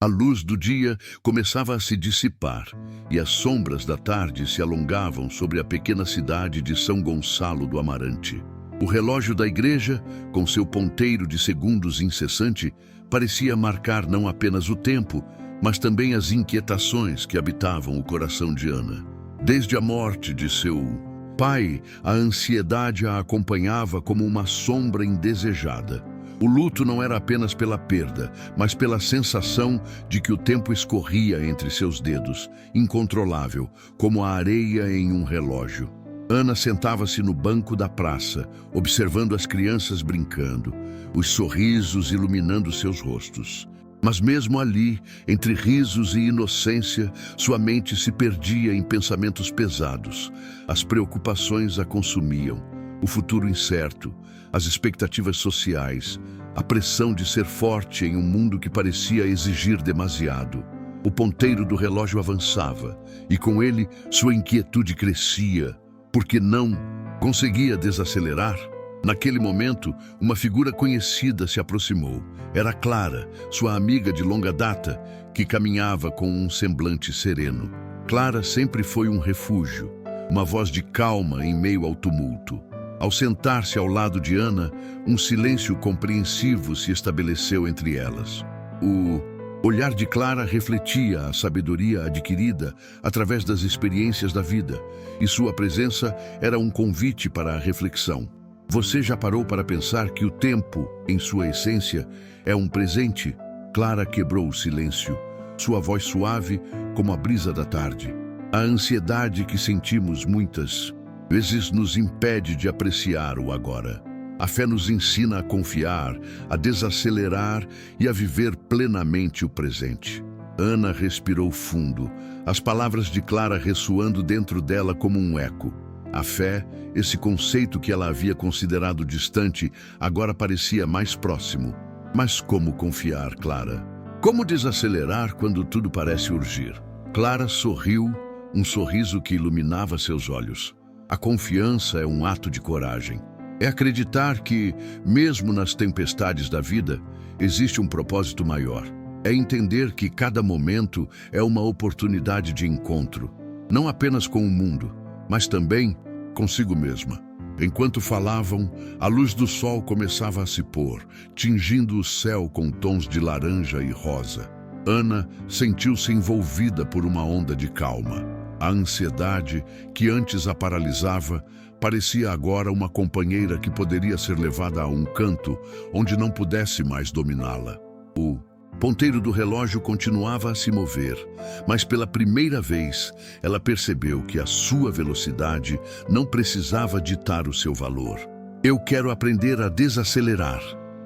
A luz do dia começava a se dissipar e as sombras da tarde se alongavam sobre a pequena cidade de São Gonçalo do Amarante. O relógio da igreja, com seu ponteiro de segundos incessante, parecia marcar não apenas o tempo, mas também as inquietações que habitavam o coração de Ana. Desde a morte de seu pai, a ansiedade a acompanhava como uma sombra indesejada. O luto não era apenas pela perda, mas pela sensação de que o tempo escorria entre seus dedos, incontrolável, como a areia em um relógio. Ana sentava-se no banco da praça, observando as crianças brincando, os sorrisos iluminando seus rostos. Mas mesmo ali, entre risos e inocência, sua mente se perdia em pensamentos pesados. As preocupações a consumiam, o futuro incerto, as expectativas sociais, a pressão de ser forte em um mundo que parecia exigir demasiado. O ponteiro do relógio avançava, e com ele sua inquietude crescia, porque não conseguia desacelerar. Naquele momento, uma figura conhecida se aproximou. Era Clara, sua amiga de longa data, que caminhava com um semblante sereno. Clara sempre foi um refúgio, uma voz de calma em meio ao tumulto. Ao sentar-se ao lado de Ana, um silêncio compreensivo se estabeleceu entre elas. O olhar de Clara refletia a sabedoria adquirida através das experiências da vida, e sua presença era um convite para a reflexão. Você já parou para pensar que o tempo, em sua essência, é um presente? Clara quebrou o silêncio, sua voz suave como a brisa da tarde. A ansiedade que sentimos muitas vezes nos impede de apreciar o agora. A fé nos ensina a confiar, a desacelerar e a viver plenamente o presente. Ana respirou fundo, as palavras de Clara ressoando dentro dela como um eco. A fé, esse conceito que ela havia considerado distante, agora parecia mais próximo. Mas como confiar, Clara? Como desacelerar quando tudo parece urgir? Clara sorriu, um sorriso que iluminava seus olhos. A confiança é um ato de coragem. É acreditar que, mesmo nas tempestades da vida, existe um propósito maior. É entender que cada momento é uma oportunidade de encontro, não apenas com o mundo, mas também consigo mesma. Enquanto falavam, a luz do sol começava a se pôr, tingindo o céu com tons de laranja e rosa. Ana sentiu-se envolvida por uma onda de calma. A ansiedade, que antes a paralisava, parecia agora uma companheira que poderia ser levada a um canto onde não pudesse mais dominá-la. O ponteiro do relógio continuava a se mover, mas pela primeira vez ela percebeu que a sua velocidade não precisava ditar o seu valor. Eu quero aprender a desacelerar,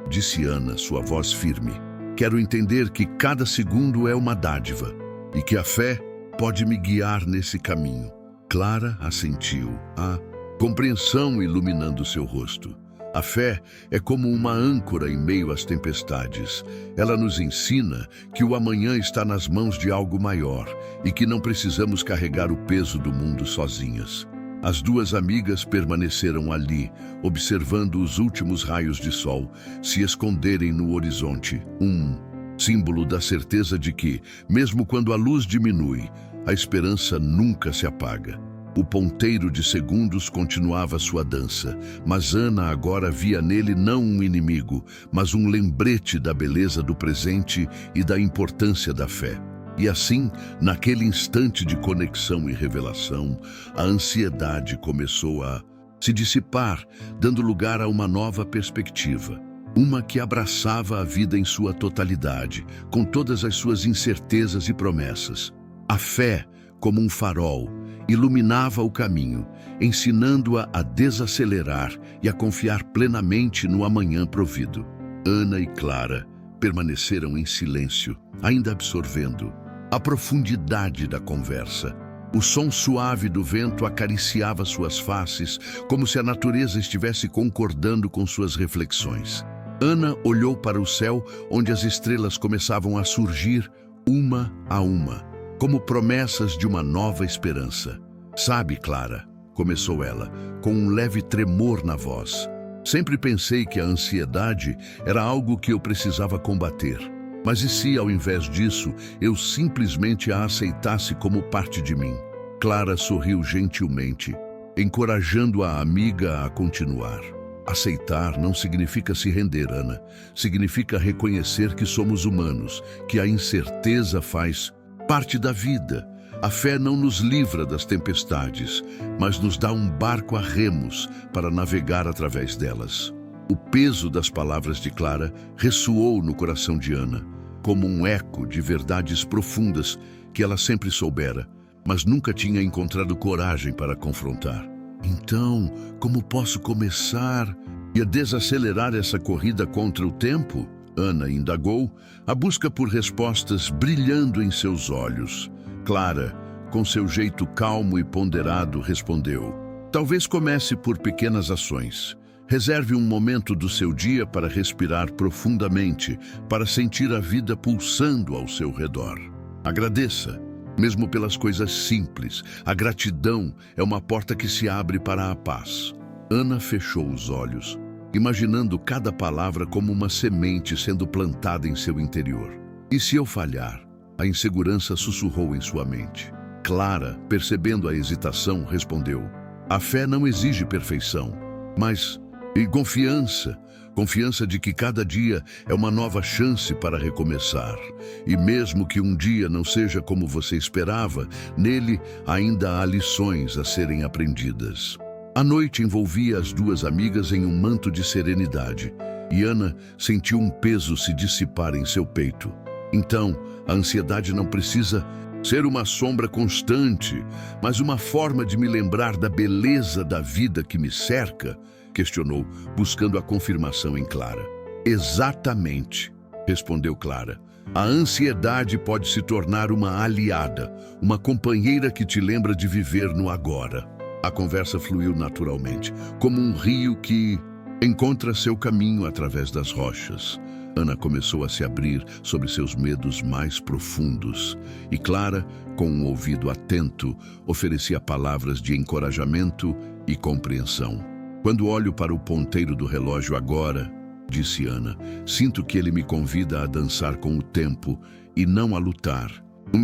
disse Ana, sua voz firme. Quero entender que cada segundo é uma dádiva e que a fé pode me guiar nesse caminho. Clara assentiu, a compreensão iluminando seu rosto. A fé é como uma âncora em meio às tempestades. Ela nos ensina que o amanhã está nas mãos de algo maior e que não precisamos carregar o peso do mundo sozinhas. As duas amigas permaneceram ali, observando os últimos raios de sol se esconderem no horizonte, símbolo da certeza de que, mesmo quando a luz diminui, a esperança nunca se apaga. O ponteiro de segundos continuava sua dança, mas Ana agora via nele não um inimigo, mas um lembrete da beleza do presente e da importância da fé. E assim, naquele instante de conexão e revelação, a ansiedade começou a se dissipar, dando lugar a uma nova perspectiva. Uma que abraçava a vida em sua totalidade, com todas as suas incertezas e promessas. A fé, como um farol, iluminava o caminho, ensinando-a a desacelerar e a confiar plenamente no amanhã provido. Ana e Clara permaneceram em silêncio, ainda absorvendo a profundidade da conversa. O som suave do vento acariciava suas faces, como se a natureza estivesse concordando com suas reflexões. Ana olhou para o céu, onde as estrelas começavam a surgir, uma a uma, como promessas de uma nova esperança. Sabe, Clara, começou ela, com um leve tremor na voz. Sempre pensei que a ansiedade era algo que eu precisava combater. Mas e se, ao invés disso, eu simplesmente a aceitasse como parte de mim? Clara sorriu gentilmente, encorajando a amiga a continuar. Aceitar não significa se render, Ana. Significa reconhecer que somos humanos, que a incerteza faz parte da vida. A fé não nos livra das tempestades, mas nos dá um barco a remos para navegar através delas. O peso das palavras de Clara ressoou no coração de Ana, como um eco de verdades profundas que ela sempre soubera, mas nunca tinha encontrado coragem para confrontar. Então, como posso começar a desacelerar essa corrida contra o tempo? Ana indagou, a busca por respostas brilhando em seus olhos. Clara, com seu jeito calmo e ponderado, respondeu: talvez comece por pequenas ações. Reserve um momento do seu dia para respirar profundamente, para sentir a vida pulsando ao seu redor. Agradeça, mesmo pelas coisas simples. A gratidão é uma porta que se abre para a paz. Ana fechou os olhos, imaginando cada palavra como uma semente sendo plantada em seu interior. E se eu falhar? A insegurança sussurrou em sua mente. Clara, percebendo a hesitação, respondeu: a fé não exige perfeição, mas confiança de que cada dia é uma nova chance para recomeçar. E mesmo que um dia não seja como você esperava, nele ainda há lições a serem aprendidas. A noite envolvia as duas amigas em um manto de serenidade, e Ana sentiu um peso se dissipar em seu peito. Então, a ansiedade não precisa ser uma sombra constante, mas uma forma de me lembrar da beleza da vida que me cerca, questionou, buscando a confirmação em Clara. Exatamente, respondeu Clara. A ansiedade pode se tornar uma aliada, uma companheira que te lembra de viver no agora. A conversa fluiu naturalmente, como um rio que encontra seu caminho através das rochas. Ana começou a se abrir sobre seus medos mais profundos, e Clara, com um ouvido atento, oferecia palavras de encorajamento e compreensão. Quando olho para o ponteiro do relógio agora, disse Ana, sinto que ele me convida a dançar com o tempo e não a lutar.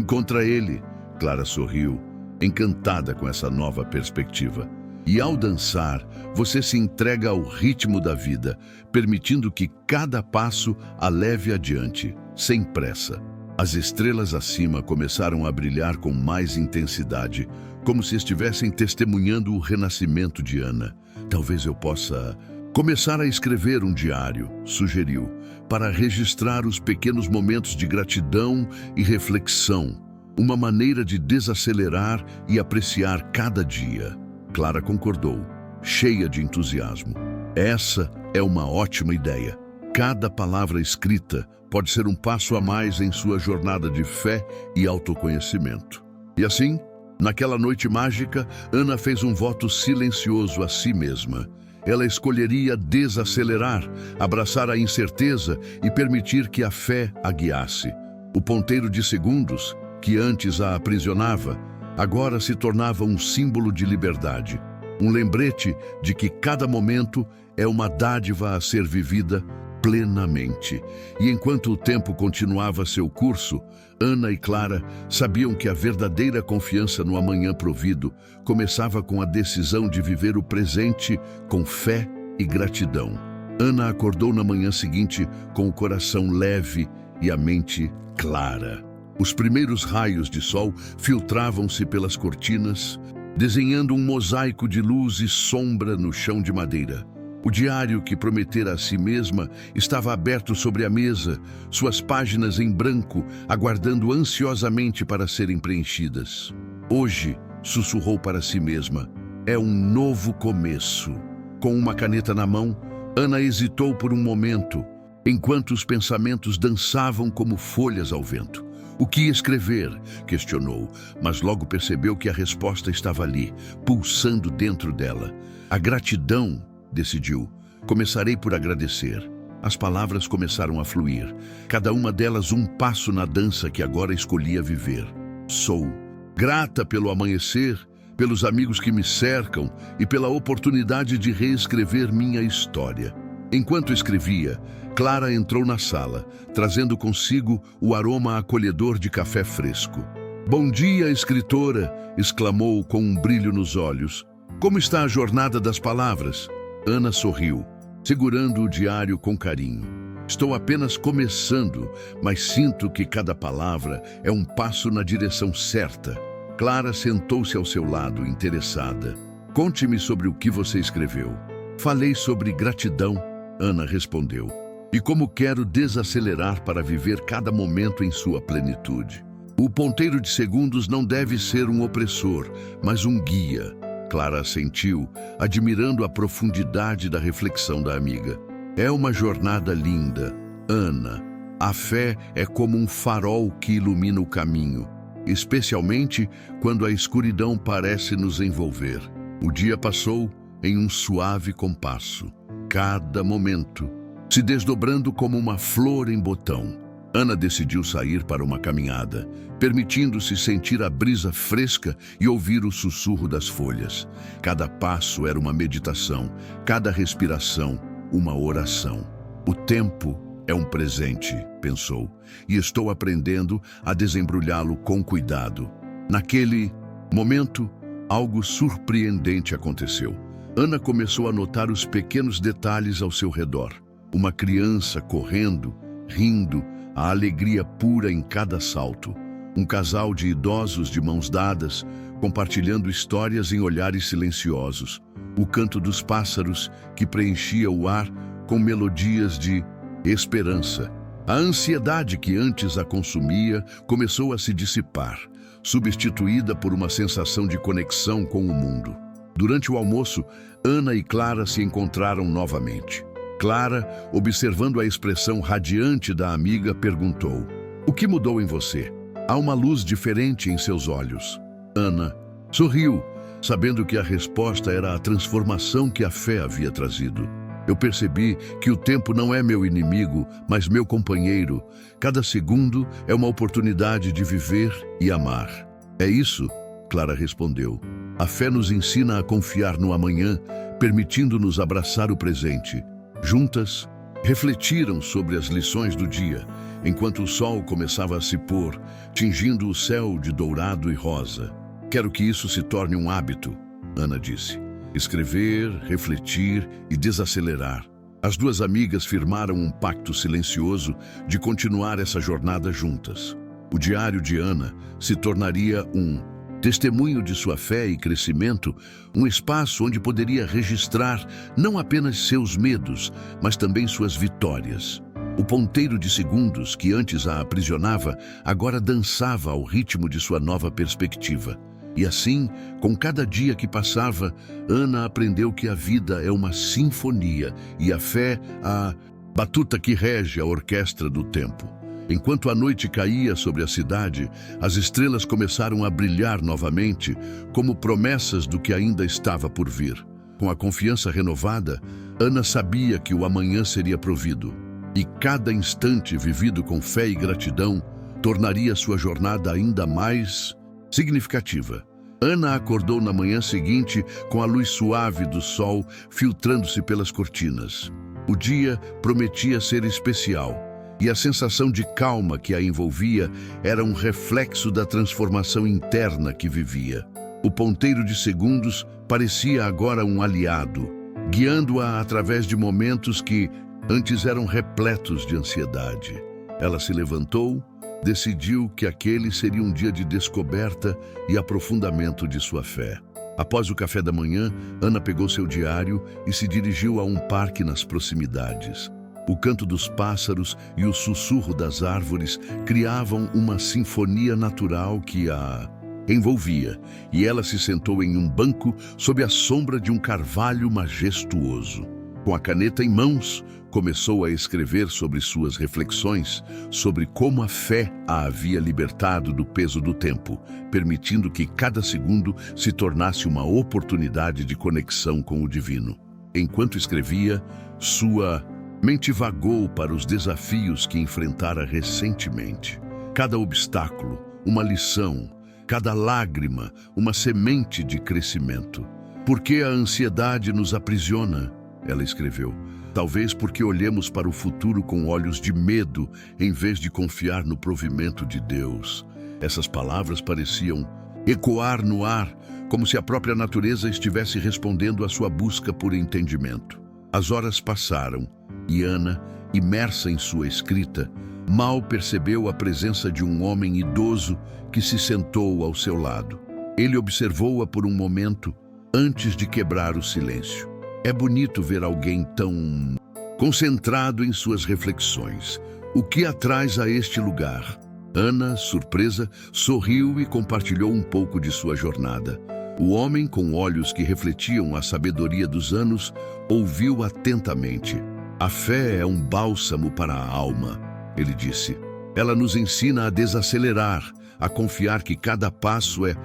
Contra ele, Clara sorriu, encantada com essa nova perspectiva. E ao dançar, você se entrega ao ritmo da vida, permitindo que cada passo a leve adiante, sem pressa. As estrelas acima começaram a brilhar com mais intensidade, como se estivessem testemunhando o renascimento de Ana. Talvez eu possa começar a escrever um diário, sugeriu, para registrar os pequenos momentos de gratidão e reflexão, uma maneira de desacelerar e apreciar cada dia. Clara concordou, cheia de entusiasmo. Essa é uma ótima ideia. Cada palavra escrita pode ser um passo a mais em sua jornada de fé e autoconhecimento. E assim, naquela noite mágica, Ana fez um voto silencioso a si mesma. Ela escolheria desacelerar, abraçar a incerteza e permitir que a fé a guiasse. O ponteiro de segundos, que antes a aprisionava, agora se tornava um símbolo de liberdade, um lembrete de que cada momento é uma dádiva a ser vivida plenamente. E enquanto o tempo continuava seu curso, Ana e Clara sabiam que a verdadeira confiança no amanhã provido começava com a decisão de viver o presente com fé e gratidão. Ana acordou na manhã seguinte com o coração leve e a mente clara. Os primeiros raios de sol filtravam-se pelas cortinas, desenhando um mosaico de luz e sombra no chão de madeira. O diário que prometera a si mesma estava aberto sobre a mesa, suas páginas em branco, aguardando ansiosamente para serem preenchidas. Hoje, sussurrou para si mesma, é um novo começo. Com uma caneta na mão, Ana hesitou por um momento, enquanto os pensamentos dançavam como folhas ao vento. O que escrever? Questionou, mas logo percebeu que a resposta estava ali, pulsando dentro dela. A gratidão, decidiu. Começarei por agradecer. As palavras começaram a fluir, cada uma delas um passo na dança que agora escolhia viver. Sou grata pelo amanhecer, pelos amigos que me cercam e pela oportunidade de reescrever minha história. Enquanto escrevia, Clara entrou na sala, trazendo consigo o aroma acolhedor de café fresco. "Bom dia, escritora!" exclamou com um brilho nos olhos. "Como está a jornada das palavras?" Ana sorriu, segurando o diário com carinho. "Estou apenas começando, mas sinto que cada palavra é um passo na direção certa." Clara sentou-se ao seu lado, interessada. "Conte-me sobre o que você escreveu." "Falei sobre gratidão," Ana respondeu, "e como quero desacelerar para viver cada momento em sua plenitude. O ponteiro de segundos não deve ser um opressor, mas um guia." Clara assentiu, admirando a profundidade da reflexão da amiga. "É uma jornada linda, Ana. A fé é como um farol que ilumina o caminho, especialmente quando a escuridão parece nos envolver." O dia passou em um suave compasso, cada momento se desdobrando como uma flor em botão. Ana decidiu sair para uma caminhada, permitindo-se sentir a brisa fresca e ouvir o sussurro das folhas. Cada passo era uma meditação, cada respiração uma oração. "O tempo é um presente," pensou, "e estou aprendendo a desembrulhá-lo com cuidado." Naquele momento, algo surpreendente aconteceu. Ana começou a notar os pequenos detalhes ao seu redor. Uma criança correndo, rindo, a alegria pura em cada salto. Um casal de idosos de mãos dadas, compartilhando histórias em olhares silenciosos. O canto dos pássaros que preenchia o ar com melodias de esperança. A ansiedade que antes a consumia começou a se dissipar, substituída por uma sensação de conexão com o mundo. Durante o almoço, Ana e Clara se encontraram novamente. Clara, observando a expressão radiante da amiga, perguntou: "O que mudou em você? Há uma luz diferente em seus olhos." Ana sorriu, sabendo que a resposta era a transformação que a fé havia trazido. "Eu percebi que o tempo não é meu inimigo, mas meu companheiro. Cada segundo é uma oportunidade de viver e amar." "É isso?" Clara respondeu. "A fé nos ensina a confiar no amanhã, permitindo-nos abraçar o presente." Juntas, refletiram sobre as lições do dia, enquanto o sol começava a se pôr, tingindo o céu de dourado e rosa. "Quero que isso se torne um hábito," Ana disse. "Escrever, refletir e desacelerar." As duas amigas firmaram um pacto silencioso de continuar essa jornada juntas. O diário de Ana se tornaria um testemunho de sua fé e crescimento, um espaço onde poderia registrar não apenas seus medos, mas também suas vitórias. O ponteiro de segundos que antes a aprisionava, agora dançava ao ritmo de sua nova perspectiva. E assim, com cada dia que passava, Ana aprendeu que a vida é uma sinfonia e a fé a batuta que rege a orquestra do tempo. Enquanto a noite caía sobre a cidade, as estrelas começaram a brilhar novamente, como promessas do que ainda estava por vir. Com a confiança renovada, Ana sabia que o amanhã seria provido, e cada instante vivido com fé e gratidão tornaria sua jornada ainda mais significativa. Ana acordou na manhã seguinte com a luz suave do sol filtrando-se pelas cortinas. O dia prometia ser especial, e a sensação de calma que a envolvia era um reflexo da transformação interna que vivia. O ponteiro de segundos parecia agora um aliado, guiando-a através de momentos que antes eram repletos de ansiedade. Ela se levantou, decidiu que aquele seria um dia de descoberta e aprofundamento de sua fé. Após o café da manhã, Ana pegou seu diário e se dirigiu a um parque nas proximidades. O canto dos pássaros e o sussurro das árvores criavam uma sinfonia natural que a envolvia, e ela se sentou em um banco sob a sombra de um carvalho majestuoso. Com a caneta em mãos, começou a escrever sobre suas reflexões, sobre como a fé a havia libertado do peso do tempo, permitindo que cada segundo se tornasse uma oportunidade de conexão com o divino. Enquanto escrevia, sua mente vagou para os desafios que enfrentara recentemente. Cada obstáculo, uma lição, cada lágrima, uma semente de crescimento. "Por que a ansiedade nos aprisiona?" ela escreveu. Talvez porque olhemos para o futuro com olhos de medo, em vez de confiar no provimento de Deus. Essas palavras pareciam ecoar no ar, como se a própria natureza estivesse respondendo à sua busca por entendimento. As horas passaram e Ana, imersa em sua escrita, mal percebeu a presença de um homem idoso que se sentou ao seu lado. Ele observou-a por um momento antes de quebrar o silêncio. É bonito ver alguém tão concentrado em suas reflexões. O que a traz a este lugar? Ana, surpresa, sorriu e compartilhou um pouco de sua jornada. O homem, com olhos que refletiam a sabedoria dos anos, ouviu atentamente. A fé é um bálsamo para a alma, ele disse. Ela nos ensina a desacelerar, a confiar que cada passo é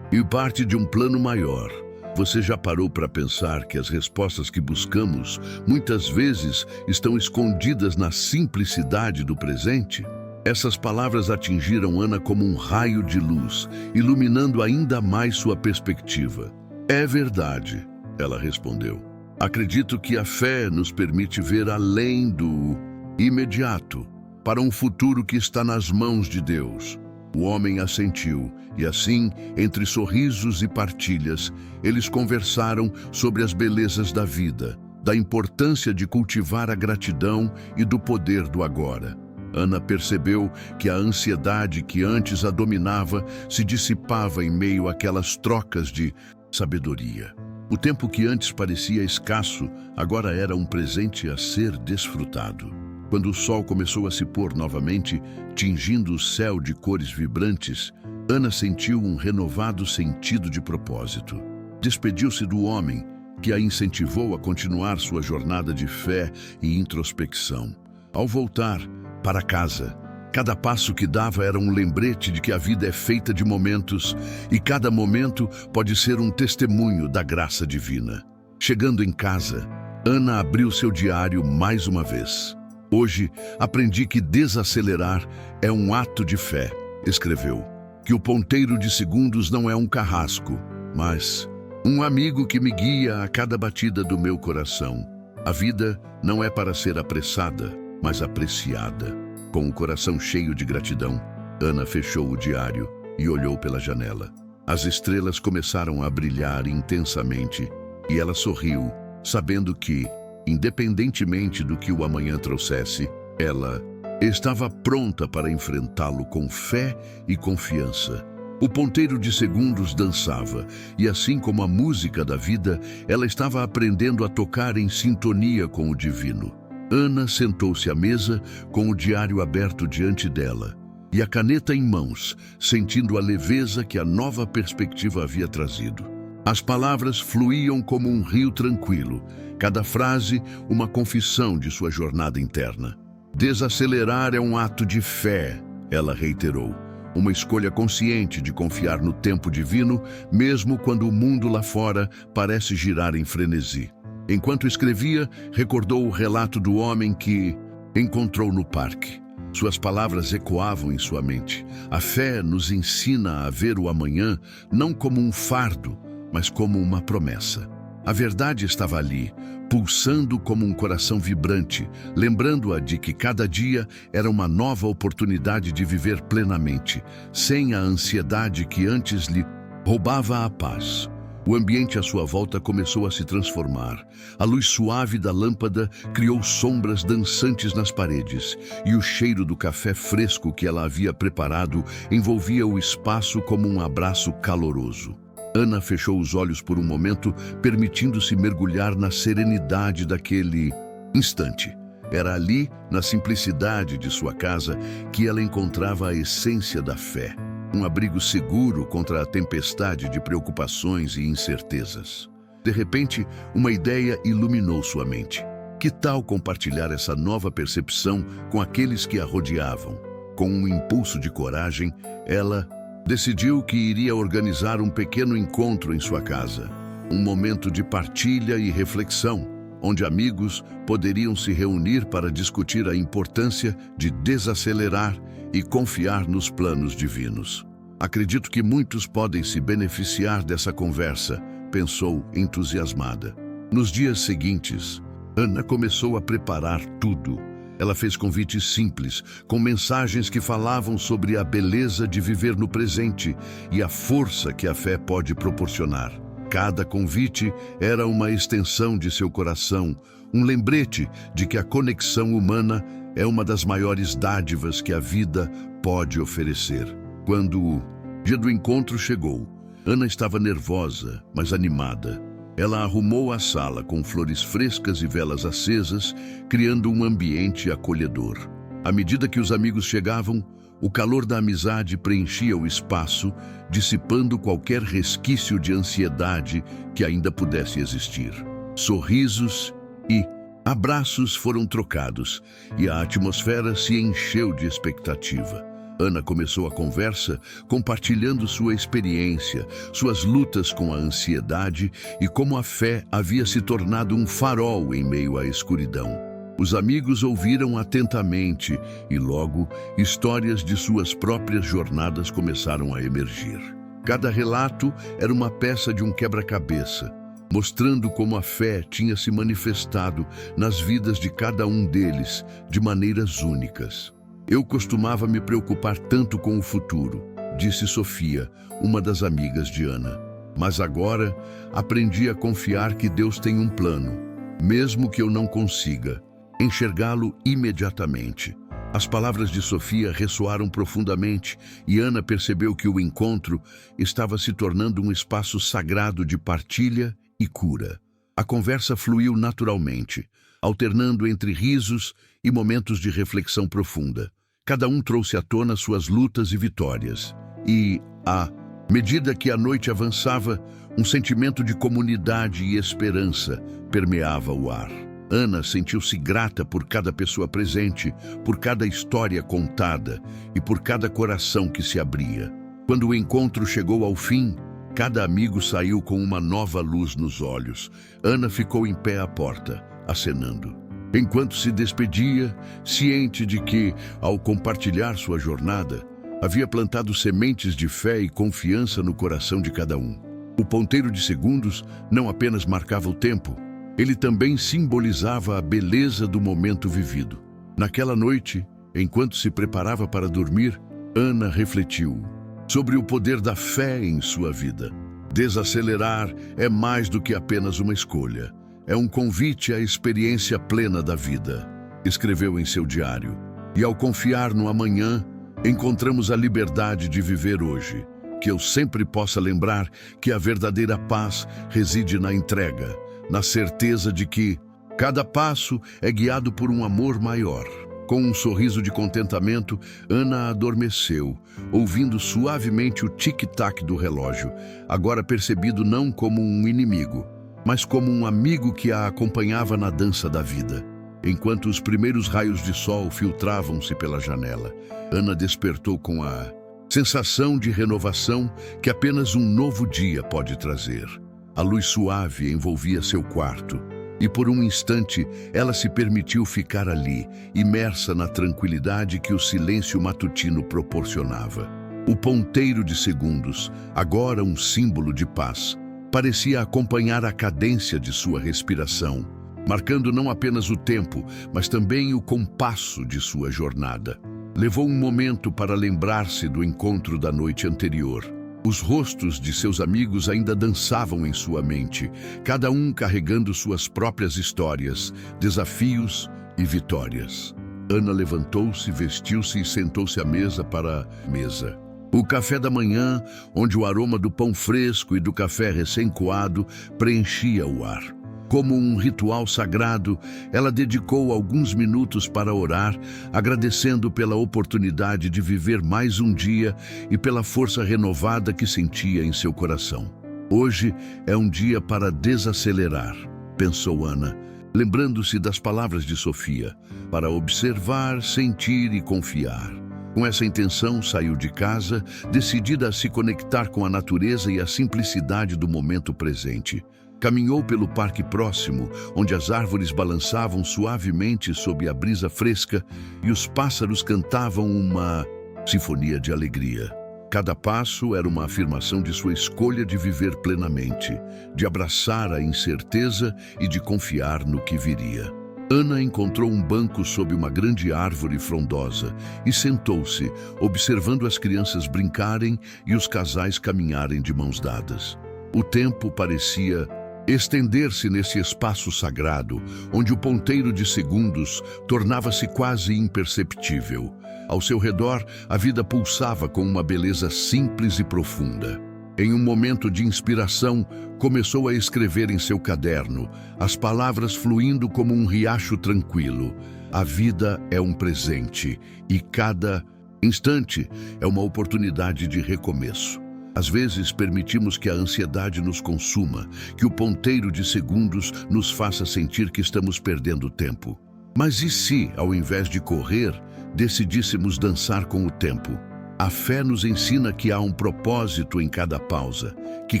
parte de um plano maior. Você já parou para pensar que as respostas que buscamos muitas vezes estão escondidas na simplicidade do presente? Essas palavras atingiram Ana como um raio de luz, iluminando ainda mais sua perspectiva. É verdade, ela respondeu. Acredito que a fé nos permite ver além do imediato, para um futuro que está nas mãos de Deus. O homem assentiu, e assim, entre sorrisos e partilhas, eles conversaram sobre as belezas da vida, da importância de cultivar a gratidão e do poder do agora. Ana percebeu que a ansiedade que antes a dominava se dissipava em meio àquelas trocas de sabedoria. O tempo que antes parecia escasso, agora era um presente a ser desfrutado. Quando o sol começou a se pôr novamente, tingindo o céu de cores vibrantes, Ana sentiu um renovado sentido de propósito. Despediu-se do homem, que a incentivou a continuar sua jornada de fé e introspecção. Ao voltar para casa, cada passo que dava era um lembrete de que a vida é feita de momentos e cada momento pode ser um testemunho da graça divina. Chegando em casa, Ana abriu seu diário mais uma vez. Hoje, aprendi que desacelerar é um ato de fé, escreveu. Que o ponteiro de segundos não é um carrasco, mas um amigo que me guia a cada batida do meu coração. A vida não é para ser apressada, mas apreciada. Com o coração cheio de gratidão, Ana fechou o diário e olhou pela janela. As estrelas começaram a brilhar intensamente e ela sorriu, sabendo que, independentemente do que o amanhã trouxesse, ela estava pronta para enfrentá-lo com fé e confiança. O ponteiro de segundos dançava, e assim como a música da vida, ela estava aprendendo a tocar em sintonia com o divino. Ana sentou-se à mesa com o diário aberto diante dela e a caneta em mãos, sentindo a leveza que a nova perspectiva havia trazido. As palavras fluíam como um rio tranquilo, cada frase uma confissão de sua jornada interna. Desacelerar é um ato de fé, ela reiterou. Uma escolha consciente de confiar no tempo divino, mesmo quando o mundo lá fora parece girar em frenesi. Enquanto escrevia, recordou o relato do homem que encontrou no parque. Suas palavras ecoavam em sua mente. A fé nos ensina a ver o amanhã não como um fardo, mas como uma promessa. A verdade estava ali, pulsando como um coração vibrante, lembrando-a de que cada dia era uma nova oportunidade de viver plenamente, sem a ansiedade que antes lhe roubava a paz. O ambiente à sua volta começou a se transformar. A luz suave da lâmpada criou sombras dançantes nas paredes, e o cheiro do café fresco que ela havia preparado envolvia o espaço como um abraço caloroso. Ana fechou os olhos por um momento, permitindo-se mergulhar na serenidade daquele instante. Era ali, na simplicidade de sua casa, que ela encontrava a essência da fé. Um abrigo seguro contra a tempestade de preocupações e incertezas. De repente, uma ideia iluminou sua mente. Que tal compartilhar essa nova percepção com aqueles que a rodeavam? Com um impulso de coragem, ela decidiu que iria organizar um pequeno encontro em sua casa. Um momento de partilha e reflexão, onde amigos poderiam se reunir para discutir a importância de desacelerar e confiar nos planos divinos. Acredito que muitos podem se beneficiar dessa conversa, pensou entusiasmada. Nos dias seguintes, Ana começou a preparar tudo. Ela fez convites simples, com mensagens que falavam sobre a beleza de viver no presente e a força que a fé pode proporcionar. Cada convite era uma extensão de seu coração, um lembrete de que a conexão humana é uma das maiores dádivas que a vida pode oferecer. Quando o dia do encontro chegou, Ana estava nervosa, mas animada. Ela arrumou a sala com flores frescas e velas acesas, criando um ambiente acolhedor. À medida que os amigos chegavam, o calor da amizade preenchia o espaço, dissipando qualquer resquício de ansiedade que ainda pudesse existir. Sorrisos e abraços foram trocados e a atmosfera se encheu de expectativa. Ana começou a conversa compartilhando sua experiência, suas lutas com a ansiedade e como a fé havia se tornado um farol em meio à escuridão. Os amigos ouviram atentamente e logo histórias de suas próprias jornadas começaram a emergir. Cada relato era uma peça de um quebra-cabeça, mostrando como a fé tinha se manifestado nas vidas de cada um deles de maneiras únicas. Eu costumava me preocupar tanto com o futuro, disse Sofia, uma das amigas de Ana. Mas agora aprendi a confiar que Deus tem um plano, mesmo que eu não consiga enxergá-lo imediatamente. As palavras de Sofia ressoaram profundamente e Ana percebeu que o encontro estava se tornando um espaço sagrado de partilha e cura. A conversa fluiu naturalmente, alternando entre risos e momentos de reflexão profunda. Cada um trouxe à tona suas lutas e vitórias. E, à medida que a noite avançava, um sentimento de comunidade e esperança permeava o ar. Ana sentiu-se grata por cada pessoa presente, por cada história contada e por cada coração que se abria. Quando o encontro chegou ao fim, cada amigo saiu com uma nova luz nos olhos. Ana ficou em pé à porta, acenando. Enquanto se despedia, ciente de que, ao compartilhar sua jornada, havia plantado sementes de fé e confiança no coração de cada um. O ponteiro de segundos não apenas marcava o tempo, ele também simbolizava a beleza do momento vivido. Naquela noite, enquanto se preparava para dormir, Ana refletiu sobre o poder da fé em sua vida. Desacelerar é mais do que apenas uma escolha. É um convite à experiência plena da vida, escreveu em seu diário. E ao confiar no amanhã, encontramos a liberdade de viver hoje. Que eu sempre possa lembrar que a verdadeira paz reside na entrega, na certeza de que cada passo é guiado por um amor maior. Com um sorriso de contentamento, Ana adormeceu, ouvindo suavemente o tic-tac do relógio, agora percebido não como um inimigo, mas como um amigo que a acompanhava na dança da vida. Enquanto os primeiros raios de sol filtravam-se pela janela, Ana despertou com a sensação de renovação que apenas um novo dia pode trazer. A luz suave envolvia seu quarto, e por um instante ela se permitiu ficar ali, imersa na tranquilidade que o silêncio matutino proporcionava. O ponteiro de segundos, agora um símbolo de paz, parecia acompanhar a cadência de sua respiração, marcando não apenas o tempo, mas também o compasso de sua jornada. Levou um momento para lembrar-se do encontro da noite anterior. Os rostos de seus amigos ainda dançavam em sua mente, cada um carregando suas próprias histórias, desafios e vitórias. Ana levantou-se, vestiu-se e sentou-se à mesa para a mesa. O café da manhã, onde o aroma do pão fresco e do café recém-coado preenchia o ar. Como um ritual sagrado, ela dedicou alguns minutos para orar, agradecendo pela oportunidade de viver mais um dia e pela força renovada que sentia em seu coração. Hoje é um dia para desacelerar, pensou Ana, lembrando-se das palavras de Sofia, para observar, sentir e confiar. Com essa intenção, saiu de casa, decidida a se conectar com a natureza e a simplicidade do momento presente. Caminhou pelo parque próximo, onde as árvores balançavam suavemente sob a brisa fresca e os pássaros cantavam uma sinfonia de alegria. Cada passo era uma afirmação de sua escolha de viver plenamente, de abraçar a incerteza e de confiar no que viria. Ana encontrou um banco sob uma grande árvore frondosa e sentou-se, observando as crianças brincarem e os casais caminharem de mãos dadas. O tempo parecia estender-se nesse espaço sagrado, onde o ponteiro de segundos tornava-se quase imperceptível. Ao seu redor, a vida pulsava com uma beleza simples e profunda. Em um momento de inspiração, começou a escrever em seu caderno, as palavras fluindo como um riacho tranquilo. A vida é um presente e cada instante é uma oportunidade de recomeço. Às vezes permitimos que a ansiedade nos consuma, que o ponteiro de segundos nos faça sentir que estamos perdendo tempo. Mas e se, ao invés de correr, decidíssemos dançar com o tempo? A fé nos ensina que há um propósito em cada pausa, que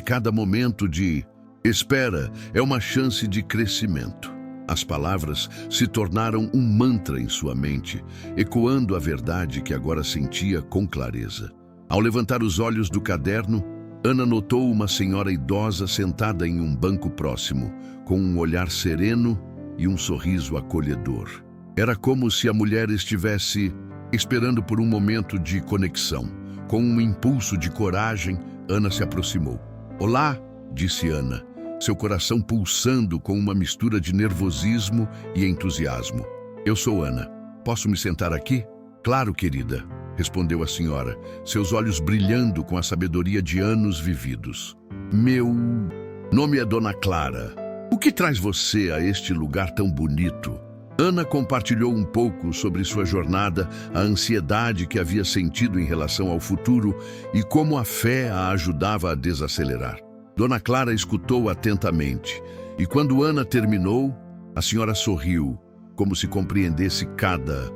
cada momento de espera é uma chance de crescimento. As palavras se tornaram um mantra em sua mente, ecoando a verdade que agora sentia com clareza. Ao levantar os olhos do caderno, Ana notou uma senhora idosa sentada em um banco próximo, com um olhar sereno e um sorriso acolhedor. Era como se a mulher estivesse esperando por um momento de conexão. Com um impulso de coragem, Ana se aproximou. "Olá", disse Ana, seu coração pulsando com uma mistura de nervosismo e entusiasmo. "Eu sou Ana. Posso me sentar aqui?" "Claro, querida", respondeu a senhora, seus olhos brilhando com a sabedoria de anos vividos. "Meu nome é Dona Clara. O que traz você a este lugar tão bonito?" Ana compartilhou um pouco sobre sua jornada, a ansiedade que havia sentido em relação ao futuro e como a fé a ajudava a desacelerar. Dona Clara escutou atentamente e quando Ana terminou, a senhora sorriu, como se compreendesse cada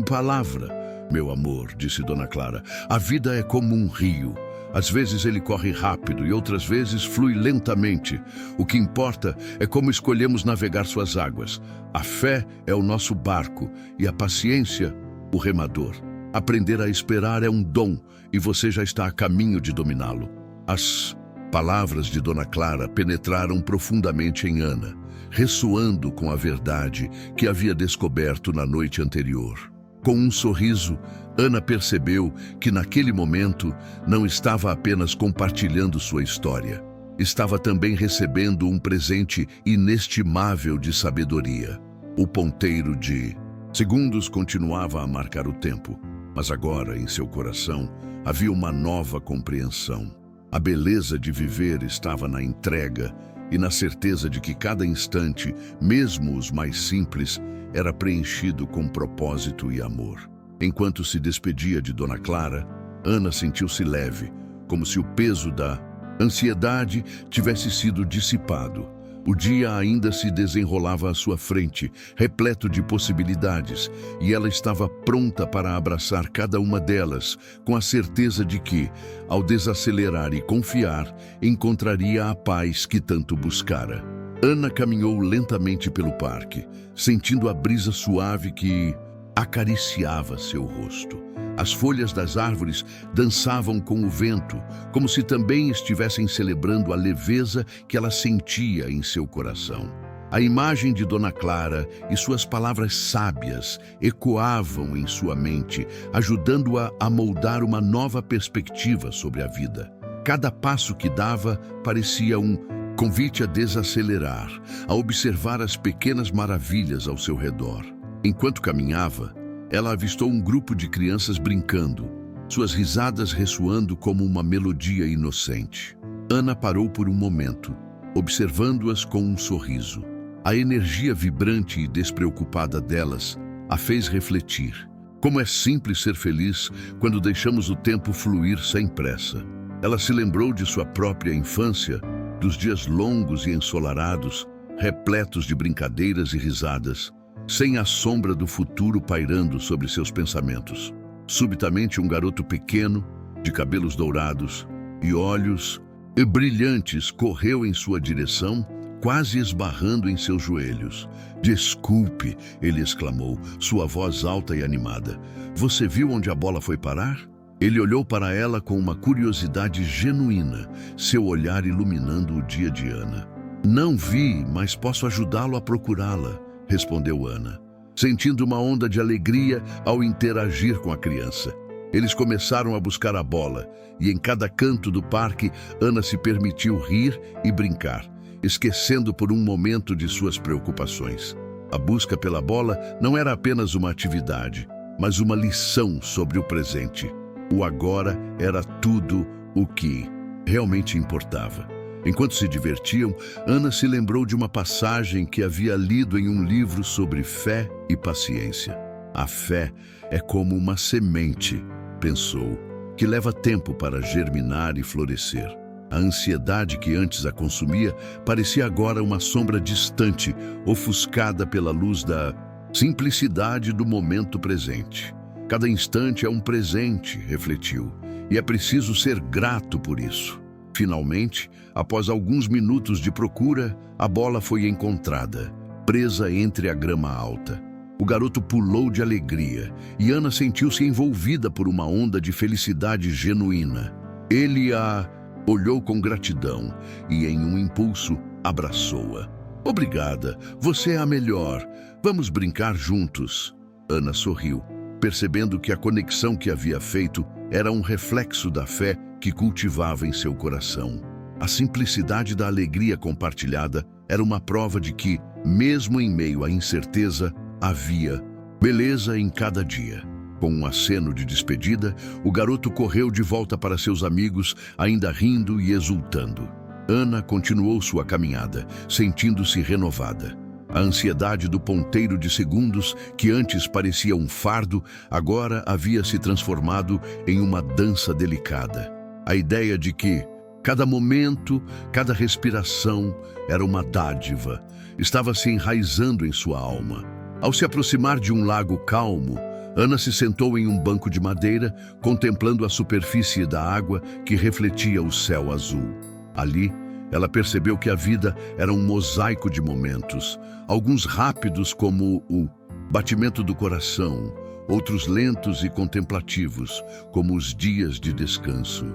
palavra. "Meu amor", disse Dona Clara, "a vida é como um rio. Às vezes ele corre rápido e outras vezes flui lentamente. O que importa é como escolhemos navegar suas águas. A fé é o nosso barco e a paciência, o remador. Aprender a esperar é um dom e você já está a caminho de dominá-lo." As palavras de Dona Clara penetraram profundamente em Ana, ressoando com a verdade que havia descoberto na noite anterior. Com um sorriso, Ana percebeu que naquele momento não estava apenas compartilhando sua história. Estava também recebendo um presente inestimável de sabedoria. O ponteiro de segundos continuava a marcar o tempo, mas agora, em seu coração, havia uma nova compreensão. A beleza de viver estava na entrega e na certeza de que cada instante, mesmo os mais simples, era preenchido com propósito e amor. Enquanto se despedia de Dona Clara, Ana sentiu-se leve, como se o peso da ansiedade tivesse sido dissipado. O dia ainda se desenrolava à sua frente, repleto de possibilidades, e ela estava pronta para abraçar cada uma delas, com a certeza de que, ao desacelerar e confiar, encontraria a paz que tanto buscara. Ana caminhou lentamente pelo parque, sentindo a brisa suave que acariciava seu rosto. As folhas das árvores dançavam com o vento, como se também estivessem celebrando a leveza que ela sentia em seu coração. A imagem de Dona Clara e suas palavras sábias ecoavam em sua mente, ajudando-a a moldar uma nova perspectiva sobre a vida. Cada passo que dava parecia um convite a desacelerar, a observar as pequenas maravilhas ao seu redor. Enquanto caminhava, ela avistou um grupo de crianças brincando, suas risadas ressoando como uma melodia inocente. Ana parou por um momento, observando-as com um sorriso. A energia vibrante e despreocupada delas a fez refletir. Como é simples ser feliz quando deixamos o tempo fluir sem pressa. Ela se lembrou de sua própria infância, dos dias longos e ensolarados, repletos de brincadeiras e risadas, sem a sombra do futuro pairando sobre seus pensamentos. Subitamente, um garoto pequeno, de cabelos dourados e olhos brilhantes, correu em sua direção, quase esbarrando em seus joelhos. "Desculpe", ele exclamou, sua voz alta e animada. "Você viu onde a bola foi parar?" Ele olhou para ela com uma curiosidade genuína, seu olhar iluminando o dia de Ana. Não vi, mas posso ajudá-lo a procurá-la, respondeu Ana, sentindo uma onda de alegria ao interagir com a criança. Eles começaram a buscar a bola, e em cada canto do parque, Ana se permitiu rir e brincar, esquecendo por um momento de suas preocupações. A busca pela bola não era apenas uma atividade, mas uma lição sobre o presente. O agora era tudo o que realmente importava. Enquanto se divertiam, Ana se lembrou de uma passagem que havia lido em um livro sobre fé e paciência. A fé é como uma semente, pensou, que leva tempo para germinar e florescer. A ansiedade que antes a consumia parecia agora uma sombra distante, ofuscada pela luz da simplicidade do momento presente. Cada instante é um presente, refletiu, e é preciso ser grato por isso. Finalmente, após alguns minutos de procura, a bola foi encontrada, presa entre a grama alta. O garoto pulou de alegria e Ana sentiu-se envolvida por uma onda de felicidade genuína. Ele a olhou com gratidão e, em um impulso, abraçou-a. Obrigada, você é a melhor. Vamos brincar juntos. Ana sorriu, percebendo que a conexão que havia feito era um reflexo da fé que cultivava em seu coração. A simplicidade da alegria compartilhada era uma prova de que, mesmo em meio à incerteza, havia beleza em cada dia. Com um aceno de despedida, o garoto correu de volta para seus amigos, ainda rindo e exultando. Ana continuou sua caminhada, sentindo-se renovada. A ansiedade do ponteiro de segundos, que antes parecia um fardo, agora havia se transformado em uma dança delicada. A ideia de que cada momento, cada respiração era uma dádiva, estava se enraizando em sua alma. Ao se aproximar de um lago calmo, Ana se sentou em um banco de madeira, contemplando a superfície da água que refletia o céu azul. Ali, ela percebeu que a vida era um mosaico de momentos, alguns rápidos como o batimento do coração, outros lentos e contemplativos, como os dias de descanso.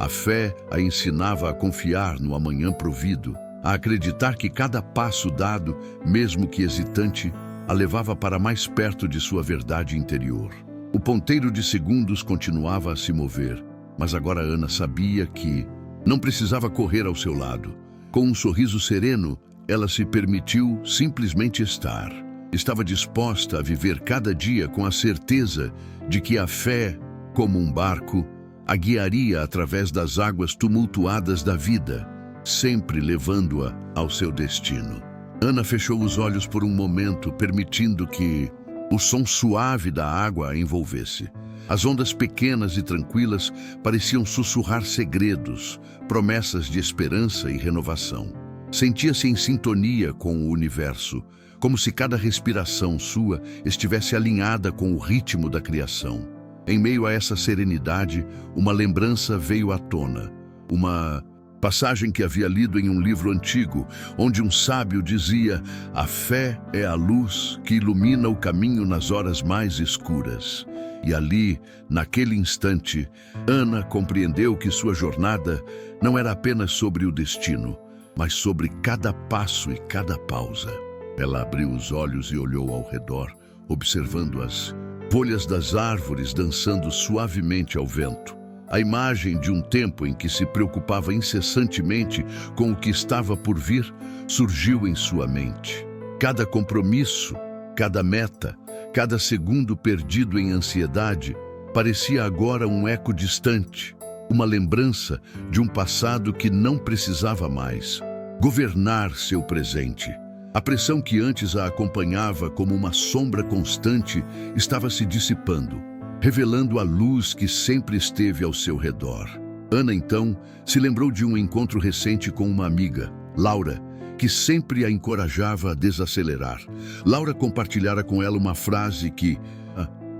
A fé a ensinava a confiar no amanhã provido, a acreditar que cada passo dado, mesmo que hesitante, a levava para mais perto de sua verdade interior. O ponteiro de segundos continuava a se mover, mas agora Ana sabia que não precisava correr ao seu lado. Com um sorriso sereno, ela se permitiu simplesmente estar. Estava disposta a viver cada dia com a certeza de que a fé, como um barco, a guiaria através das águas tumultuadas da vida, sempre levando-a ao seu destino. Ana fechou os olhos por um momento, permitindo que o som suave da água a envolvesse. As ondas pequenas e tranquilas pareciam sussurrar segredos, promessas de esperança e renovação. Sentia-se em sintonia com o universo, como se cada respiração sua estivesse alinhada com o ritmo da criação. Em meio a essa serenidade, uma lembrança veio à tona, uma passagem que havia lido em um livro antigo, onde um sábio dizia: a fé é a luz que ilumina o caminho nas horas mais escuras. E ali, naquele instante, Ana compreendeu que sua jornada não era apenas sobre o destino, mas sobre cada passo e cada pausa. Ela abriu os olhos e olhou ao redor, observando as folhas das árvores dançando suavemente ao vento. A imagem de um tempo em que se preocupava incessantemente com o que estava por vir surgiu em sua mente. Cada compromisso, cada meta, cada segundo perdido em ansiedade parecia agora um eco distante, uma lembrança de um passado que não precisava mais governar seu presente. A pressão que antes a acompanhava como uma sombra constante estava se dissipando, revelando a luz que sempre esteve ao seu redor. Ana, então, se lembrou de um encontro recente com uma amiga, Laura, que sempre a encorajava a desacelerar. Laura compartilhara com ela uma frase que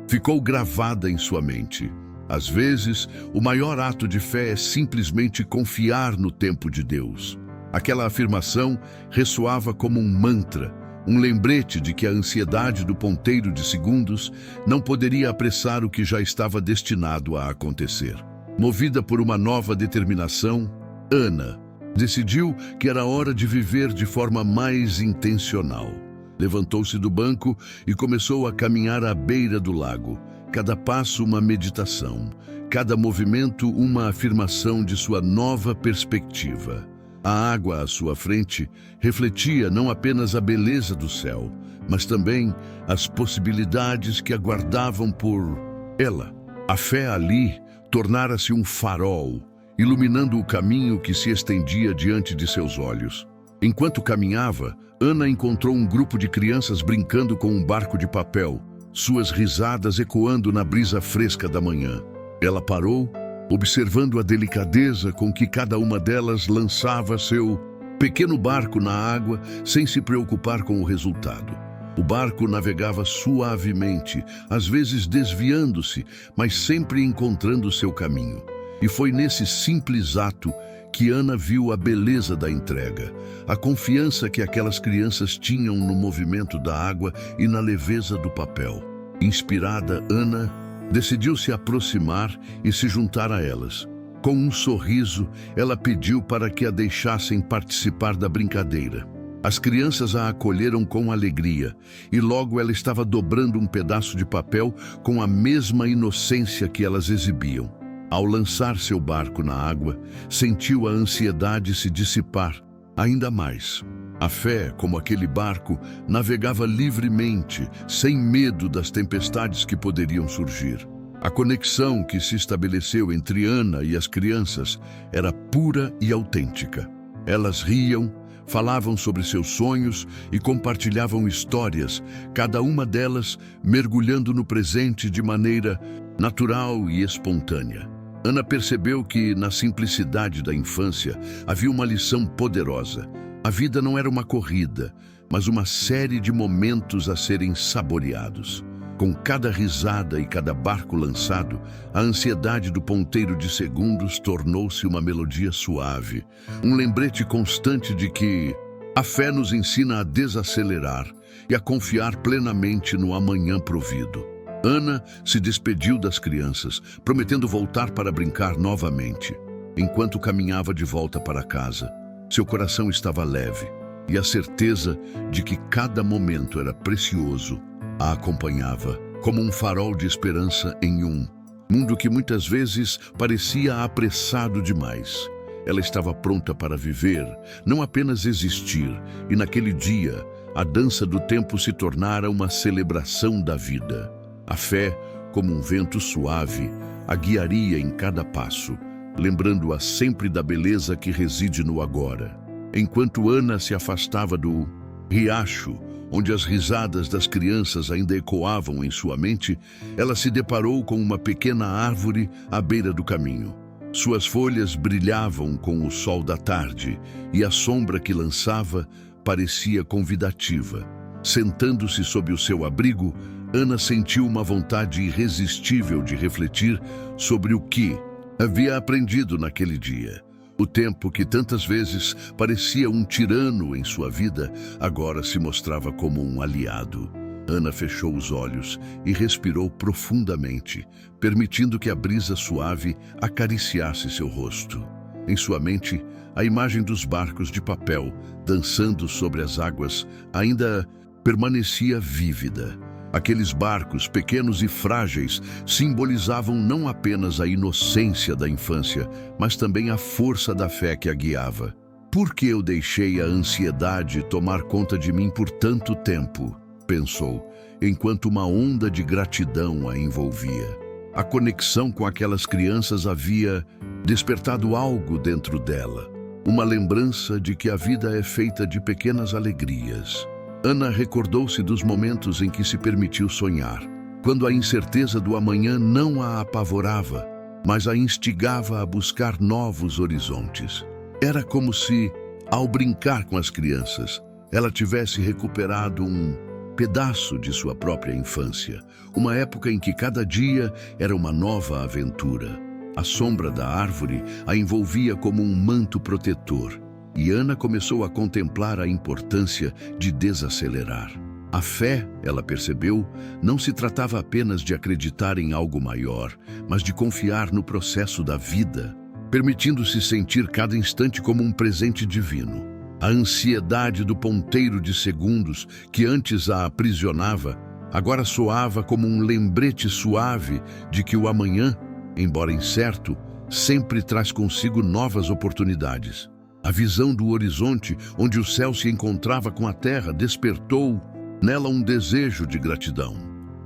ficou gravada em sua mente. Às vezes, o maior ato de fé é simplesmente confiar no tempo de Deus. Aquela afirmação ressoava como um mantra, Um lembrete de que a ansiedade do ponteiro de segundos não poderia apressar o que já estava destinado a acontecer. Movida por uma nova determinação, Ana decidiu que era hora de viver de forma mais intencional. Levantou-se do banco e começou a caminhar à beira do lago. Cada passo uma meditação, cada movimento uma afirmação de sua nova perspectiva. A água à sua frente refletia não apenas a beleza do céu, mas também as possibilidades que aguardavam por ela. A fé ali tornara-se um farol, iluminando o caminho que se estendia diante de seus olhos. Enquanto caminhava, Ana encontrou um grupo de crianças brincando com um barco de papel, suas risadas ecoando na brisa fresca da manhã. Ela parou, observando a delicadeza com que cada uma delas lançava seu pequeno barco na água sem se preocupar com o resultado. O barco navegava suavemente, às vezes desviando-se, mas sempre encontrando seu caminho. E foi nesse simples ato que Ana viu a beleza da entrega, a confiança que aquelas crianças tinham no movimento da água e na leveza do papel. Inspirada, Ana decidiu se aproximar e se juntar a elas. Com um sorriso, ela pediu para que a deixassem participar da brincadeira. As crianças a acolheram com alegria, e logo ela estava dobrando um pedaço de papel com a mesma inocência que elas exibiam. Ao lançar seu barco na água, sentiu a ansiedade se dissipar ainda mais. A fé, como aquele barco, navegava livremente, sem medo das tempestades que poderiam surgir. A conexão que se estabeleceu entre Ana e as crianças era pura e autêntica. Elas riam, falavam sobre seus sonhos e compartilhavam histórias, cada uma delas mergulhando no presente de maneira natural e espontânea. Ana percebeu que, na simplicidade da infância, havia uma lição poderosa. A vida não era uma corrida, mas uma série de momentos a serem saboreados. Com cada risada e cada barco lançado, a ansiedade do ponteiro de segundos tornou-se uma melodia suave, um lembrete constante de que a fé nos ensina a desacelerar e a confiar plenamente no amanhã provido. Ana se despediu das crianças, prometendo voltar para brincar novamente. Enquanto caminhava de volta para casa, seu coração estava leve e a certeza de que cada momento era precioso a acompanhava como um farol de esperança em um mundo que muitas vezes parecia apressado demais. Ela estava pronta para viver, não apenas existir, e naquele dia a dança do tempo se tornara uma celebração da vida. A fé, como um vento suave, a guiaria em cada passo, lembrando-a sempre da beleza que reside no agora. Enquanto Ana se afastava do riacho, onde as risadas das crianças ainda ecoavam em sua mente, ela se deparou com uma pequena árvore à beira do caminho. Suas folhas brilhavam com o sol da tarde e a sombra que lançava parecia convidativa. Sentando-se sob o seu abrigo, Ana sentiu uma vontade irresistível de refletir sobre o que havia aprendido naquele dia. O tempo que tantas vezes parecia um tirano em sua vida, agora se mostrava como um aliado. Ana fechou os olhos e respirou profundamente, permitindo que a brisa suave acariciasse seu rosto. Em sua mente, a imagem dos barcos de papel dançando sobre as águas ainda permanecia vívida. Aqueles barcos, pequenos e frágeis, simbolizavam não apenas a inocência da infância, mas também a força da fé que a guiava. Por que eu deixei a ansiedade tomar conta de mim por tanto tempo? Pensou, enquanto uma onda de gratidão a envolvia. A conexão com aquelas crianças havia despertado algo dentro dela, uma lembrança de que a vida é feita de pequenas alegrias. Ana recordou-se dos momentos em que se permitiu sonhar, quando a incerteza do amanhã não a apavorava, mas a instigava a buscar novos horizontes. Era como se, ao brincar com as crianças, ela tivesse recuperado um pedaço de sua própria infância, uma época em que cada dia era uma nova aventura. A sombra da árvore a envolvia como um manto protetor, e Ana começou a contemplar a importância de desacelerar. A fé, ela percebeu, não se tratava apenas de acreditar em algo maior, mas de confiar no processo da vida, permitindo-se sentir cada instante como um presente divino. A ansiedade do ponteiro de segundos que antes a aprisionava, agora soava como um lembrete suave de que o amanhã, embora incerto, sempre traz consigo novas oportunidades. A visão do horizonte, onde o céu se encontrava com a terra, despertou nela um desejo de gratidão.